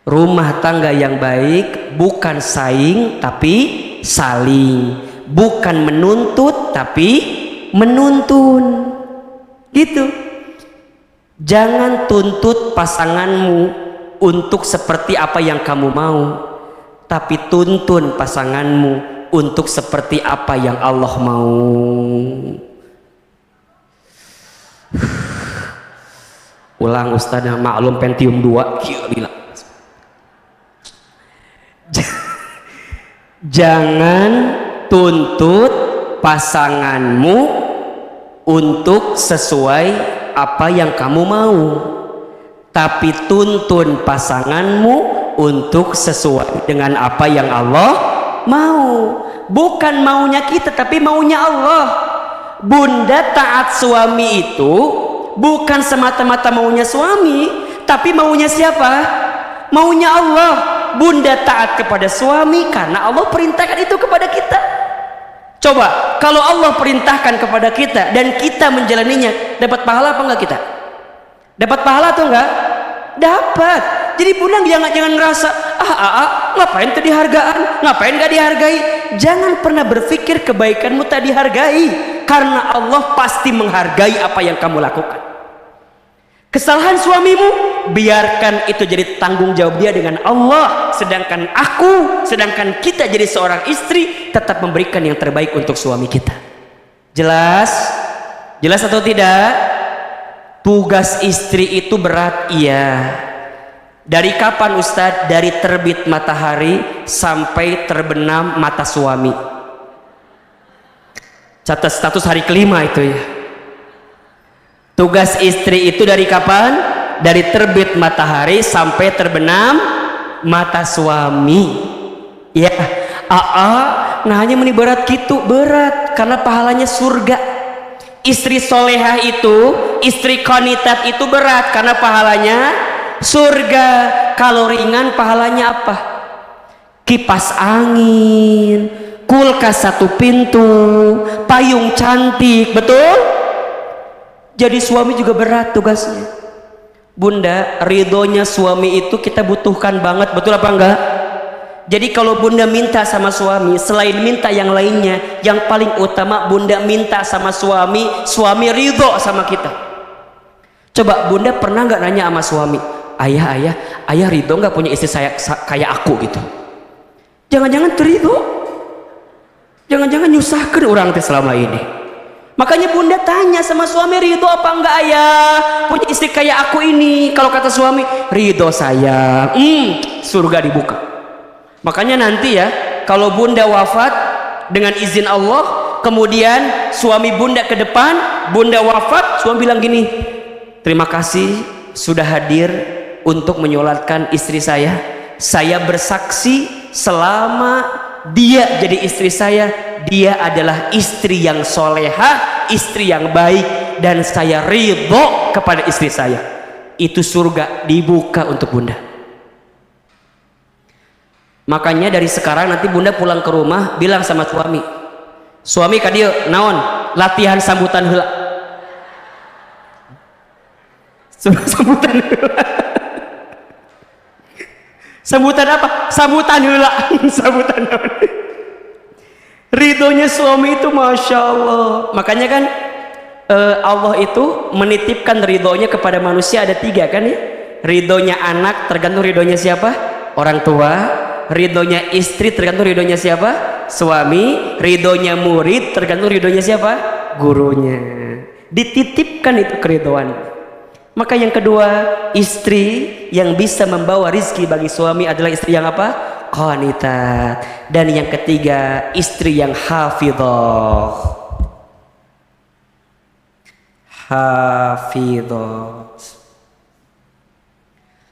Rumah tangga yang baik bukan saing, tapi saling. Bukan menuntut, tapi menuntun. Gitu. Jangan tuntut pasanganmu untuk seperti apa yang kamu mau, tapi tuntun pasanganmu untuk seperti apa yang Allah mau. Ulang Ustaz, maklum Pentium 2 gila. Jangan tuntut pasanganmu untuk sesuai apa yang kamu mau, tapi tuntun pasanganmu untuk sesuai dengan apa yang Allah mau. Bukan maunya kita, tapi maunya Allah. Bunda taat suami itu bukan semata-mata maunya suami, tapi maunya siapa? Maunya Allah. Bunda taat kepada suami karena Allah perintahkan itu kepada kita. Coba kalau Allah perintahkan kepada kita dan kita menjalaninya, dapat pahala apa enggak kita? Dapat pahala atau enggak? Dapat. Jadi bunda jangan ngerasa ngapain tuh dihargaan, ngapain gak dihargai. Jangan pernah berpikir kebaikanmu tak dihargai, karena Allah pasti menghargai apa yang kamu lakukan. Kesalahan suamimu, biarkan itu jadi tanggung jawab dia dengan Allah. Sedangkan kita jadi seorang istri tetap memberikan yang terbaik untuk suami kita. Jelas? Jelas atau tidak? Tugas istri itu berat, iya. Dari kapan Ustadz? Dari terbit matahari sampai terbenam mata suami. Catat status hari kelima itu ya. Tugas istri itu dari kapan? Dari terbit matahari sampai terbenam mata suami. Ya, nah hanya meni berat gitu, berat karena pahalanya surga. Istri solehah itu, istri qanitat itu berat karena pahalanya surga. Kalau ringan pahalanya apa? Kipas angin, kulkas satu pintu, payung cantik, betul? Jadi suami juga berat tugasnya. Bunda, ridhonya suami itu kita butuhkan banget, betul apa enggak? Jadi kalau bunda minta sama suami, selain minta yang lainnya, yang paling utama bunda minta sama suami, suami ridho sama kita. Coba bunda pernah nggak nanya sama suami, ayah ridho nggak punya istri saya kayak aku gitu? Jangan-jangan ridho, jangan-jangan nyusahkan orang selama ini. Makanya bunda tanya sama suami, ridho apa enggak ayah punya istri kayak aku ini? Kalau kata suami, ridho saya, surga dibuka. Makanya nanti ya, kalau bunda wafat dengan izin Allah, kemudian suami bunda ke depan, bunda wafat, suami bilang gini, terima kasih sudah hadir untuk menyolatkan istri saya bersaksi selama dia jadi istri saya, dia adalah istri yang solehah, istri yang baik, dan saya ridho kepada istri saya. Itu surga dibuka untuk bunda. Makanya dari sekarang nanti bunda pulang ke rumah bilang sama suami kadieu naon latihan sambutan heula. Sambutan heula. Sambutan apa? Sambutan heula. Sambutan naon? Ridhonya suami itu Masya Allah. Makanya kan Allah itu menitipkan ridhonya kepada manusia ada 3 kan ya. Ridhonya anak tergantung ridhonya siapa? Orang tua. Ridhonya istri tergantung ridhonya siapa? Suami. Ridhonya murid tergantung ridhonya siapa? Gurunya. Dititipkan itu keridhoan. Maka yang kedua, istri yang bisa membawa rizki bagi suami adalah istri yang apa? Qanitat. Dan yang ketiga, istri yang hafidhah. Hafidhah.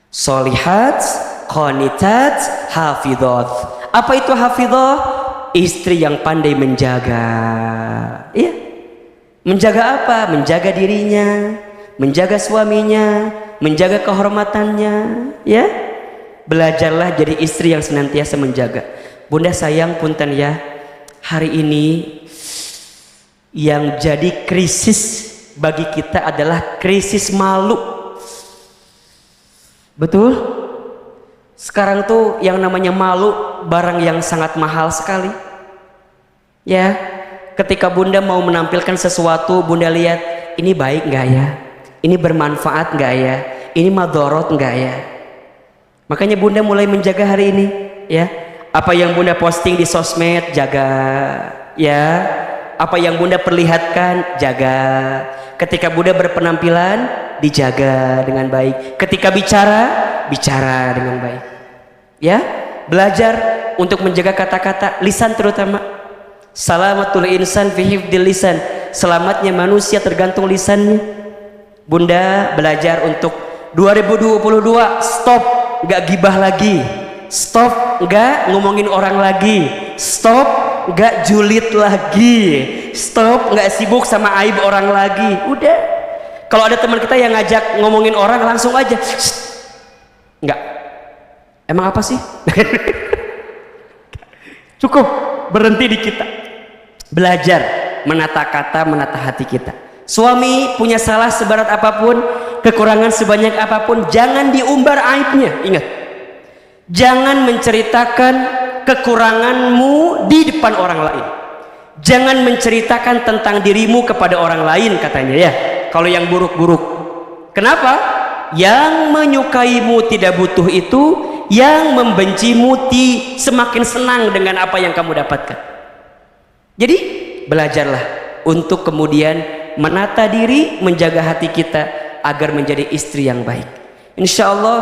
Solihat, qanitat, hafidhah. Apa itu hafidhah? Istri yang pandai menjaga. Iya. Menjaga apa? Menjaga dirinya, menjaga suaminya, menjaga kehormatannya, ya. Belajarlah jadi istri yang senantiasa menjaga. Bunda sayang punten ya, hari ini yang jadi krisis bagi kita adalah krisis malu. Betul? Sekarang tuh yang namanya malu barang yang sangat mahal sekali. Ya, ketika bunda mau menampilkan sesuatu, bunda lihat ini baik nggak ya? Ini bermanfaat nggak ya? Ini madorot nggak ya? Makanya bunda mulai menjaga hari ini, ya. Apa yang bunda posting di sosmed, jaga, ya. Apa yang bunda perlihatkan, jaga. Ketika bunda berpenampilan, dijaga dengan baik. Ketika bicara dengan baik. Ya, belajar untuk menjaga kata-kata, lisan terutama. Salamatul insan fi hifdil lisan. Selamatnya manusia tergantung lisannya. Bunda belajar untuk 2022 stop nggak gibah lagi, stop nggak ngomongin orang lagi, stop nggak julid lagi, stop nggak sibuk sama aib orang lagi. Udah, kalau ada teman kita yang ngajak ngomongin orang langsung aja nggak, emang apa sih? Cukup berhenti di kita, belajar menata kata, menata hati kita. Suami punya salah seberat apapun, kekurangan sebanyak apapun, jangan diumbar aibnya. Ingat, jangan menceritakan kekuranganmu di depan orang lain. Jangan menceritakan tentang dirimu kepada orang lain, katanya ya. Kalau yang buruk-buruk, kenapa? Yang menyukaimu tidak butuh itu, yang membencimu semakin senang dengan apa yang kamu dapatkan. Jadi belajarlah untuk kemudian menata diri, menjaga hati kita agar menjadi istri yang baik. Insya Allah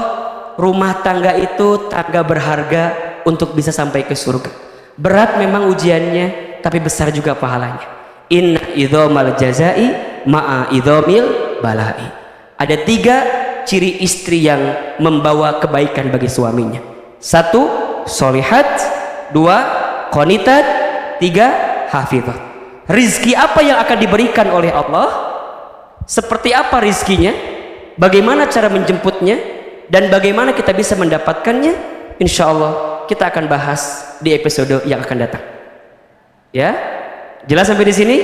rumah tangga itu tangga berharga untuk bisa sampai ke surga. Berat memang ujiannya, tapi besar juga pahalanya. Inna idhomal jazai ma'a idhomil balai. Ada 3 ciri istri yang membawa kebaikan bagi suaminya. 1, solihat. 2, qanitat. 3, hafidhah. Rizki apa yang akan diberikan oleh Allah, seperti apa rizkinya, bagaimana cara menjemputnya, dan bagaimana kita bisa mendapatkannya, insya Allah kita akan bahas di episode yang akan datang. Ya, jelas sampai di sini?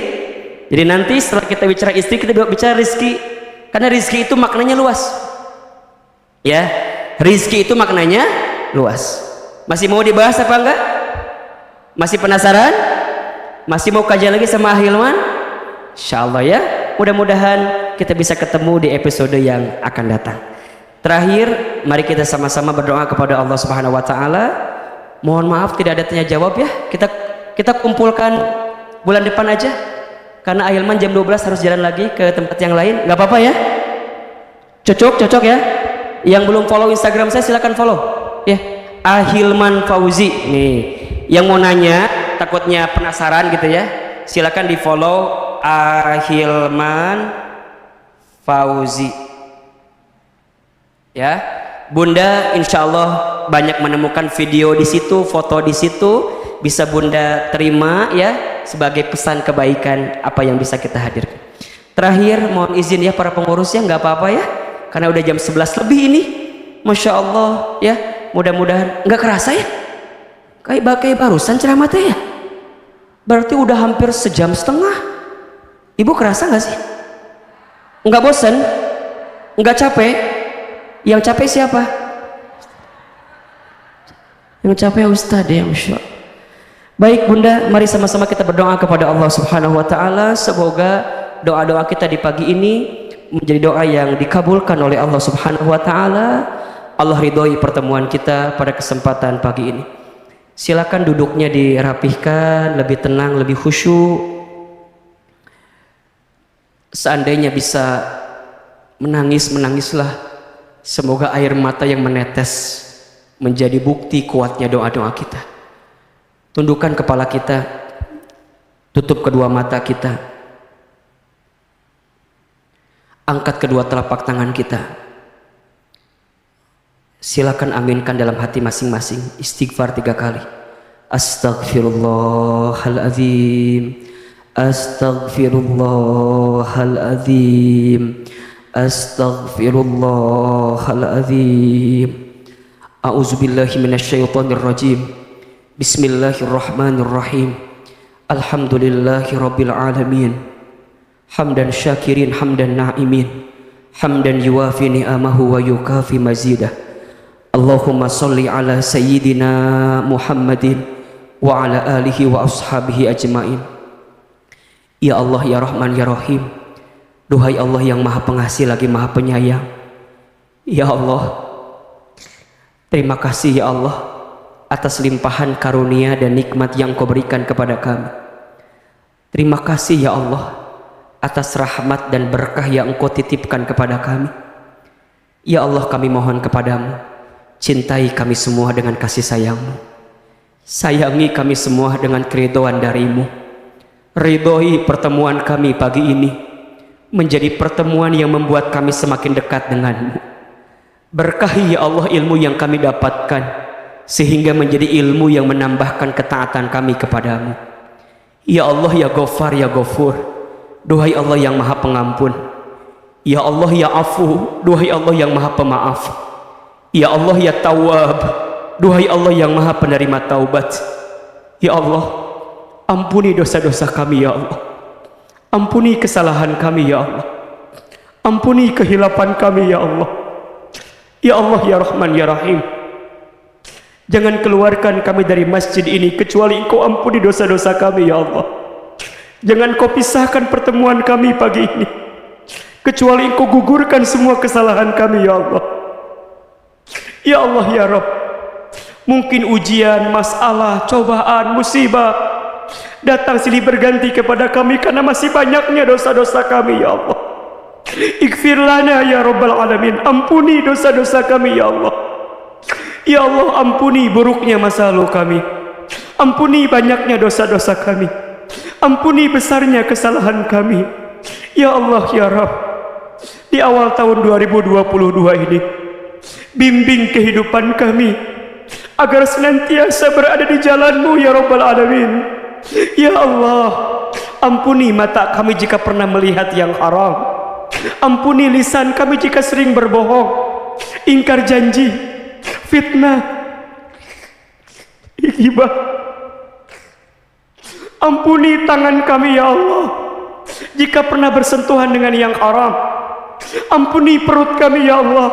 Jadi nanti setelah kita bicara istri, kita bicara rizki, karena rizki itu maknanya luas. Ya, rizki itu maknanya luas. Masih mau dibahas apa enggak? Masih penasaran? Masih mau kajian lagi sama Ahilman? Insya Allah ya. Mudah-mudahan kita bisa ketemu di episode yang akan datang. Terakhir, mari kita sama-sama berdoa kepada Allah Subhanahu Wa Taala. Mohon maaf tidak ada tanya jawab ya. Kita kumpulkan bulan depan aja. Karena Ahilman jam 12 harus jalan lagi ke tempat yang lain. Nggak apa-apa ya? Cocok ya? Yang belum follow Instagram saya silakan follow ya. Ahilman Fauzi nih. Yang mau nanya, takutnya penasaran gitu ya, silakan di follow Ahilman Fauzi ya. Bunda insya Allah banyak menemukan video di situ, foto di situ, bisa Bunda terima ya sebagai pesan kebaikan apa yang bisa kita hadirkan. Terakhir mohon izin ya para pengurus ya, nggak apa-apa ya, karena udah jam 11 lebih ini, Masya Allah ya. Mudah-mudahan nggak kerasa ya, kayak barusan ceramah teh ya, berarti udah hampir sejam setengah. Ibu kerasa nggak sih? Nggak bosan? Nggak capek? Yang capek siapa? Yang capek Ustadz ya, Masya Allah. Baik Bunda, mari sama-sama kita berdoa kepada Allah Subhanahu wa Ta'ala. Semoga doa-doa kita di pagi ini menjadi doa yang dikabulkan oleh Allah Subhanahu wa Ta'ala. Allah ridhoi pertemuan kita pada kesempatan pagi ini. Silakan duduknya dirapihkan, lebih tenang, lebih khusyuk. Seandainya bisa menangis, menangislah. Semoga air mata yang menetes menjadi bukti kuatnya doa-doa kita. Tundukkan kepala kita, tutup kedua mata kita, angkat kedua telapak tangan kita. Silakan aminkan dalam hati masing-masing. Istighfar 3 kali. Astaghfirullahaladzim, Astaghfirullahaladzim, Astaghfirullahaladzim. A'udzubillahi minasyaitonirrajim. Bismillahirrahmanirrahim. Alhamdulillahi rabbil alamin. Hamdan syakirin, hamdan na'imin, hamdan yuwafi ni'amahu wa yukafi mazidah. Allahumma salli ala sayyidina Muhammadin wa ala alihi wa ashabihi ajmain. Ya Allah, ya Rahman, ya Rahim. Duhai Allah yang maha pengasih lagi maha penyayang. Ya Allah, terima kasih ya Allah atas limpahan karunia dan nikmat yang Kau berikan kepada kami. Terima kasih ya Allah atas rahmat dan berkah yang Engkau titipkan kepada kami. Ya Allah, kami mohon kepadamu, cintai kami semua dengan kasih sayang-Mu. Sayangi kami semua dengan keridhaan dari-Mu. Ridhoi pertemuan kami pagi ini menjadi pertemuan yang membuat kami semakin dekat dengan-Mu. Berkahi ya Allah ilmu yang kami dapatkan, sehingga menjadi ilmu yang menambahkan ketaatan kami kepadamu. Ya Allah, ya Ghaffar, ya Ghafur, duhai Allah yang maha pengampun. Ya Allah, ya Afu, duhai Allah yang maha pemaaf. Ya Allah, ya Tawwab, duhai Allah yang maha penerima taubat. Ya Allah, ampuni dosa-dosa kami ya Allah. Ampuni kesalahan kami ya Allah. Ampuni kehilapan kami ya Allah. Ya Allah, ya Rahman, ya Rahim, jangan keluarkan kami dari masjid ini kecuali Engkau ampuni dosa-dosa kami ya Allah. Jangan Kau pisahkan pertemuan kami pagi ini kecuali Engkau gugurkan semua kesalahan kami ya Allah. Ya Allah, ya Rabb, mungkin ujian, masalah, cobaan, musibah datang silih berganti kepada kami karena masih banyaknya dosa-dosa kami ya Allah. Ighfir lana ya Rabbal Alamin, ampuni dosa-dosa kami ya Allah. Ya Allah, ampuni buruknya masa lalu kami, ampuni banyaknya dosa-dosa kami, ampuni besarnya kesalahan kami. Ya Allah, ya Rabb, di awal tahun 2022 ini bimbing kehidupan kami agar senantiasa berada di jalan-Mu ya Rabbal Alamin. Ya Allah, ampuni mata kami jika pernah melihat yang haram, ampuni lisan kami jika sering berbohong, ingkar janji, fitnah, ghibah. Ampuni tangan kami ya Allah jika pernah bersentuhan dengan yang haram. Ampuni perut kami ya Allah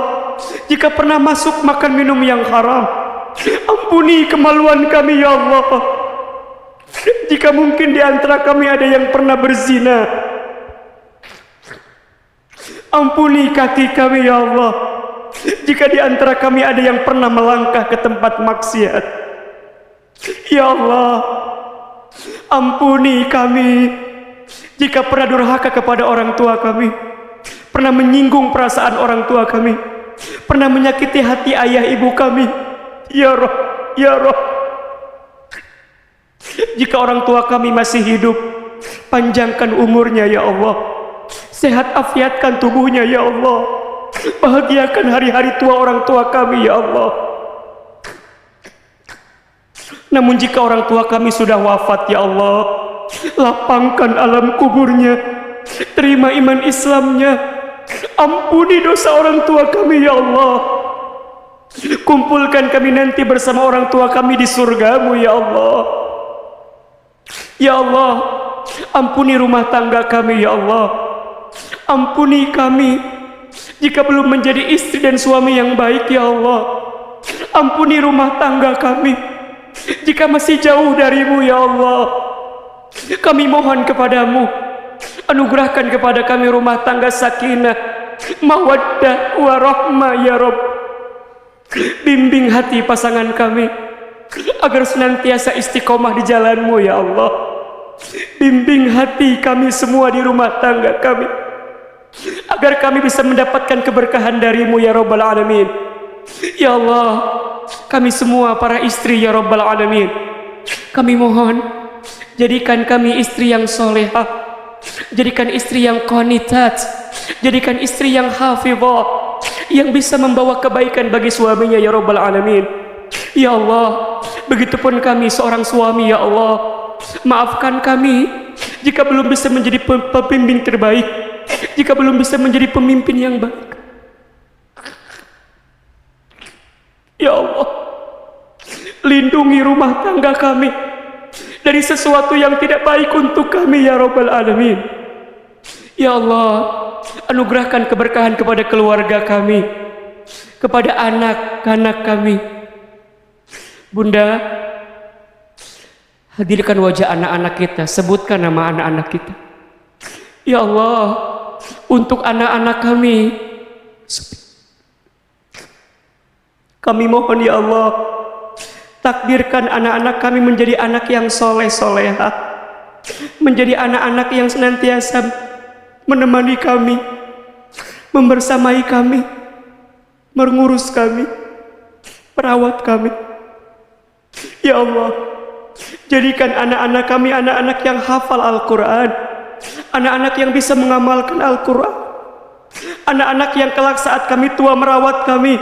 jika pernah masuk makan minum yang haram. Ampuni kemaluan kami ya Allah jika mungkin di antara kami ada yang pernah berzina. Ampuni kaki kami ya Allah jika di antara kami ada yang pernah melangkah ke tempat maksiat. Ya Allah, ampuni kami Jika pernah durhaka kepada orang tua kami, pernah menyinggung perasaan orang tua kami, pernah menyakiti hati ayah ibu kami, ya Roh, ya Roh. Jika orang tua kami masih hidup, panjangkan umurnya ya Allah, sehat afiatkan tubuhnya ya Allah, bahagiakan hari-hari tua orang tua kami ya Allah. Namun jika orang tua kami sudah wafat ya Allah, lapangkan alam kuburnya, terima iman Islamnya, ampuni dosa orang tua kami ya Allah, kumpulkan kami nanti bersama orang tua kami di surgamu ya Allah. Ya Allah, ampuni rumah tangga kami ya Allah, ampuni kami jika belum menjadi istri dan suami yang baik ya Allah, ampuni rumah tangga kami jika masih jauh darimu ya Allah. Kami mohon kepadamu, anugerahkan kepada kami rumah tangga sakinah, mawaddah, warahmah ya Rabb. Bimbing hati pasangan kami agar senantiasa istiqomah di jalanmu ya Allah. Bimbing hati kami semua di rumah tangga kami agar kami bisa mendapatkan keberkahan darimu ya Rabbal Alamin. Ya Allah, kami semua para istri ya Rabbal Alamin, kami mohon, jadikan kami istri yang solehah, jadikan istri yang qanitat, jadikan istri yang hafizah, yang bisa membawa kebaikan bagi suaminya ya Rabbal Alamin. Ya Allah, begitupun kami seorang suami ya Allah, maafkan kami jika belum bisa menjadi pembimbing terbaik, jika belum bisa menjadi pemimpin yang baik. Ya Allah, lindungi rumah tangga kami dari sesuatu yang tidak baik untuk kami ya Rabbal Alamin. Ya Allah, anugerahkan keberkahan kepada keluarga kami, kepada anak-anak kami. Bunda, hadirkan wajah anak-anak kita, sebutkan nama anak-anak kita. Ya Allah, untuk anak-anak kami mohon ya Allah, takdirkan anak-anak kami menjadi anak yang soleh-solehah, menjadi anak-anak yang senantiasa menemani kami, membersamai kami, mengurus kami, merawat kami. Ya Allah, jadikan anak-anak kami anak-anak yang hafal Al-Quran, anak-anak yang bisa mengamalkan Al-Quran, anak-anak yang kelak saat kami tua merawat kami,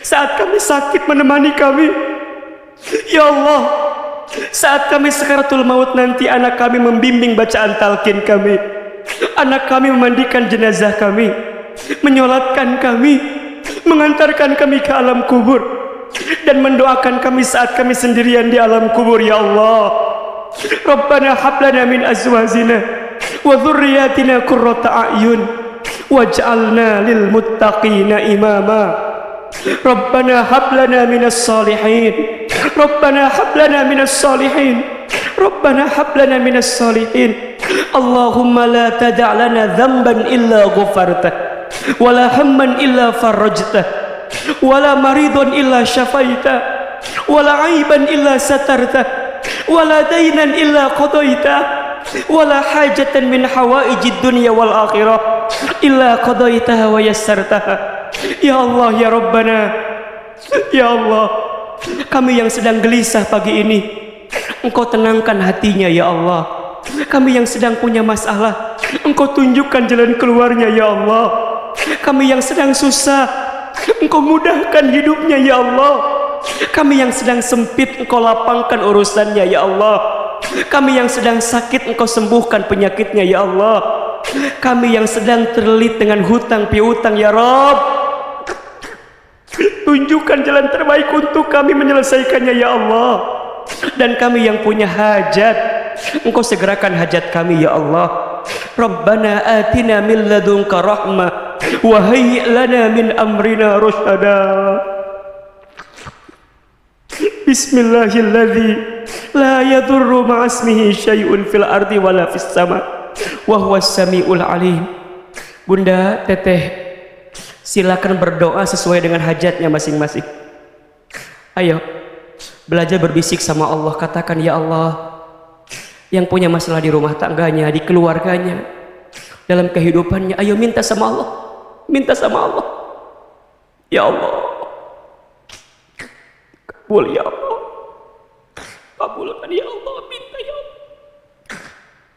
saat kami sakit menemani kami. Ya Allah, saat kami sakaratul maut nanti anak kami membimbing bacaan talqin kami, anak kami memandikan jenazah kami, menyolatkan kami, mengantarkan kami ke alam kubur, dan mendoakan kami saat kami sendirian di alam kubur. Ya Allah, Rabbana hablana min azwajina wa dhurriyyatina qurrata a'yun waj'alna lil muttaqina imama. Rabbana hablana minas salihin, Rabbana hablana minas salihin, Rabbana hablana minas salihin. Allahumma la tada' lana dhanban illa ghafartah, wala hamman illa farajtah, wala maridun illa syafaitah, wala aiban illa satartah, wala dainan illa qadaitah, wala hajatan min hawaijid dunya wal akhirah illa qadaitaha wa yassartaha. Ya Allah, ya Rabbana, ya Allah, kami yang sedang gelisah pagi ini, Engkau tenangkan hatinya ya Allah. Kami yang sedang punya masalah, Engkau tunjukkan jalan keluarnya ya Allah. Kami yang sedang susah, Engkau mudahkan hidupnya ya Allah. Kami yang sedang sempit, Engkau lapangkan urusannya ya Allah. Kami yang sedang sakit, Engkau sembuhkan penyakitnya ya Allah. Kami yang sedang terlilit dengan hutang piutang ya Rabb, tunjukkan jalan terbaik untuk kami menyelesaikannya ya Allah. Dan kami yang punya hajat, Engkau segerakan hajat kami ya Allah. Rabbana atina min ladunka rahmah wa hayyi' lana min amrina rusyada. Bismillahilladzi la yadurru ma'asmihi syai'un fil ardi wala fis sama wa huwas samiul alim. Bunda, teteh, silakan berdoa sesuai dengan hajatnya masing-masing. Ayo, belajar berbisik sama Allah. Katakan, ya Allah, yang punya masalah di rumah tangganya, di keluarganya, dalam kehidupannya, ayo minta sama Allah, minta sama Allah. Ya Allah, kabul ya Allah, kabulkan ya Allah, minta ya Allah.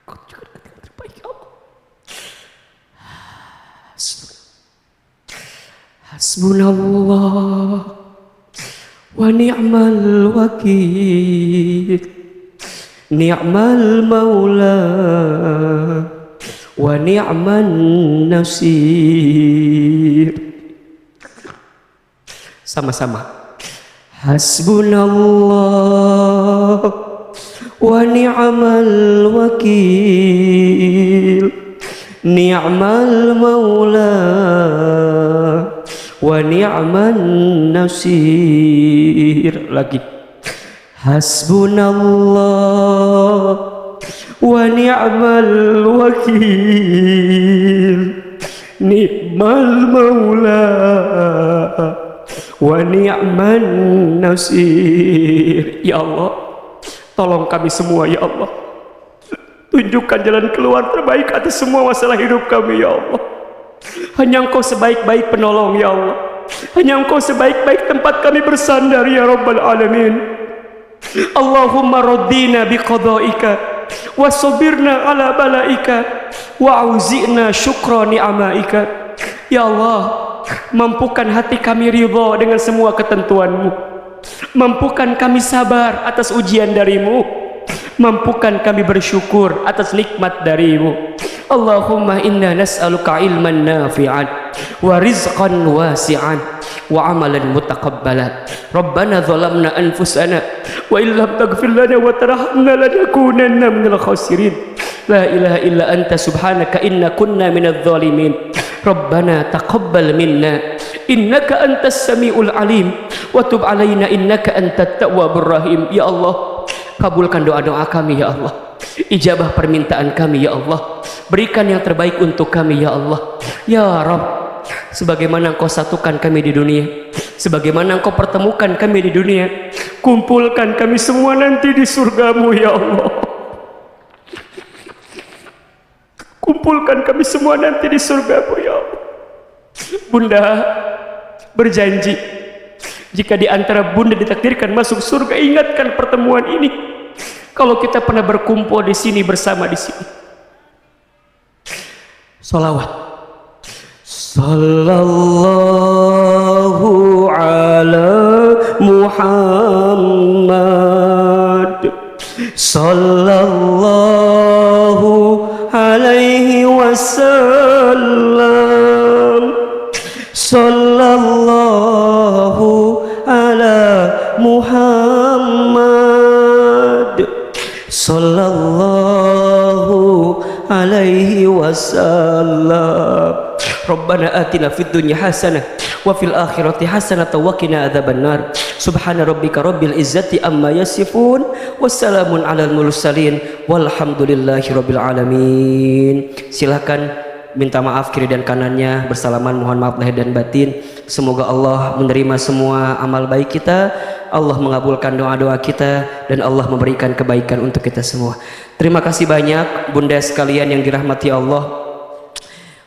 Kau juga yang terbaik ya Allah. Hasbunallah wa ni'mal wakil, ni'mal maula wa ni'man nasir. Sama-sama. Hasbunallah wa ni'mal wakil, ni'mal maula wa ni'man nasir. Lagi. Hasbunallah wa ni'mal wakil, ni'mal maula wa ni'man nasir. Ya Allah, tolong kami semua ya Allah, tunjukkan jalan keluar terbaik atas semua masalah hidup kami ya Allah. Hanya Engkau sebaik-baik penolong ya Allah, hanya Engkau sebaik-baik tempat kami bersandar ya Rabbal Alamin. Allahumma raddina biqada'ika wa sabirna ala balaika wa auzi'na syukra ni'amaika. Ya Allah, mampukan hati kami ridha dengan semua ketentuan-Mu, mampukan kami sabar atas ujian dari-Mu, mampukan kami bersyukur atas nikmat dari-Mu. Allahumma inna nas'aluka ilman nafi'an wa rizqan wasi'an wa amalan mutaqabbalan. Rabbana zalamna anfusana wa illam taghfir lana wa tarhamna lanakunanna minal khasirin. La ilaha illa anta subhanaka inna kunna minadh dhalimin. Rabbana taqabbal minna innaka antas samiul alim wa tub alaina innaka antat tawwabur rahim. Ya Allah, kabulkan doa-doa kami ya Allah, ijabah permintaan kami ya Allah, berikan yang terbaik untuk kami ya Allah. Ya Rabb, sebagaimana Engkau satukan kami di dunia, sebagaimana Engkau pertemukan kami di dunia, kumpulkan kami semua nanti di surga-Mu ya Allah. Kumpulkan kami semua nanti di surga-Mu ya Allah. Bunda berjanji, jika di antara Bunda ditakdirkan masuk surga, ingatkan pertemuan ini. Kalau kita pernah berkumpul di sini, bersama di sini, salawat. Sallallahu ala Muhammad, sallallahu alaihi wasallam, sallallahu ala Muhammad, sallallahu alaihi wasallam. Rabbana atina fid dunya hasanah wa fil akhirati hasanah wa qina adzabannar. Subhana rabbika rabbil izzati amma yasifun, wassalamun alal mursalin, walhamdulillahi rabbil alamin. Silakan minta maaf kiri dan kanannya, bersalaman, mohon maaf lahir dan batin. Semoga Allah menerima semua amal baik kita, Allah mengabulkan doa-doa kita, dan Allah memberikan kebaikan untuk kita semua. Terima kasih banyak Bunda sekalian yang dirahmati Allah.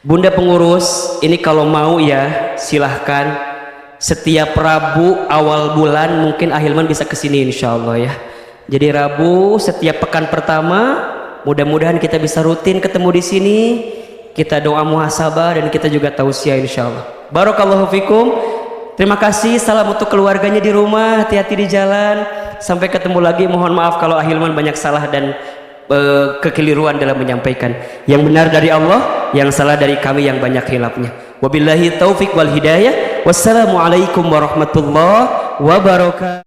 Bunda pengurus, ini kalau mau ya silahkan setiap Rabu awal bulan mungkin Ahilman bisa kesini insya Allah ya. Jadi Rabu setiap pekan pertama, mudah-mudahan kita bisa rutin ketemu di sini. Kita doa muhasabah dan kita juga tausiah insya Allah. Barakallahu fikum. Terima kasih. Salam untuk keluarganya di rumah. Hati-hati di jalan. Sampai ketemu lagi. Mohon maaf kalau Ahilman banyak salah dan kekeliruan dalam menyampaikan. Yang benar dari Allah, yang salah dari kami yang banyak khilafnya. Wabillahi taufik wal hidayah. Wassalamualaikum warahmatullahi wabarakatuh.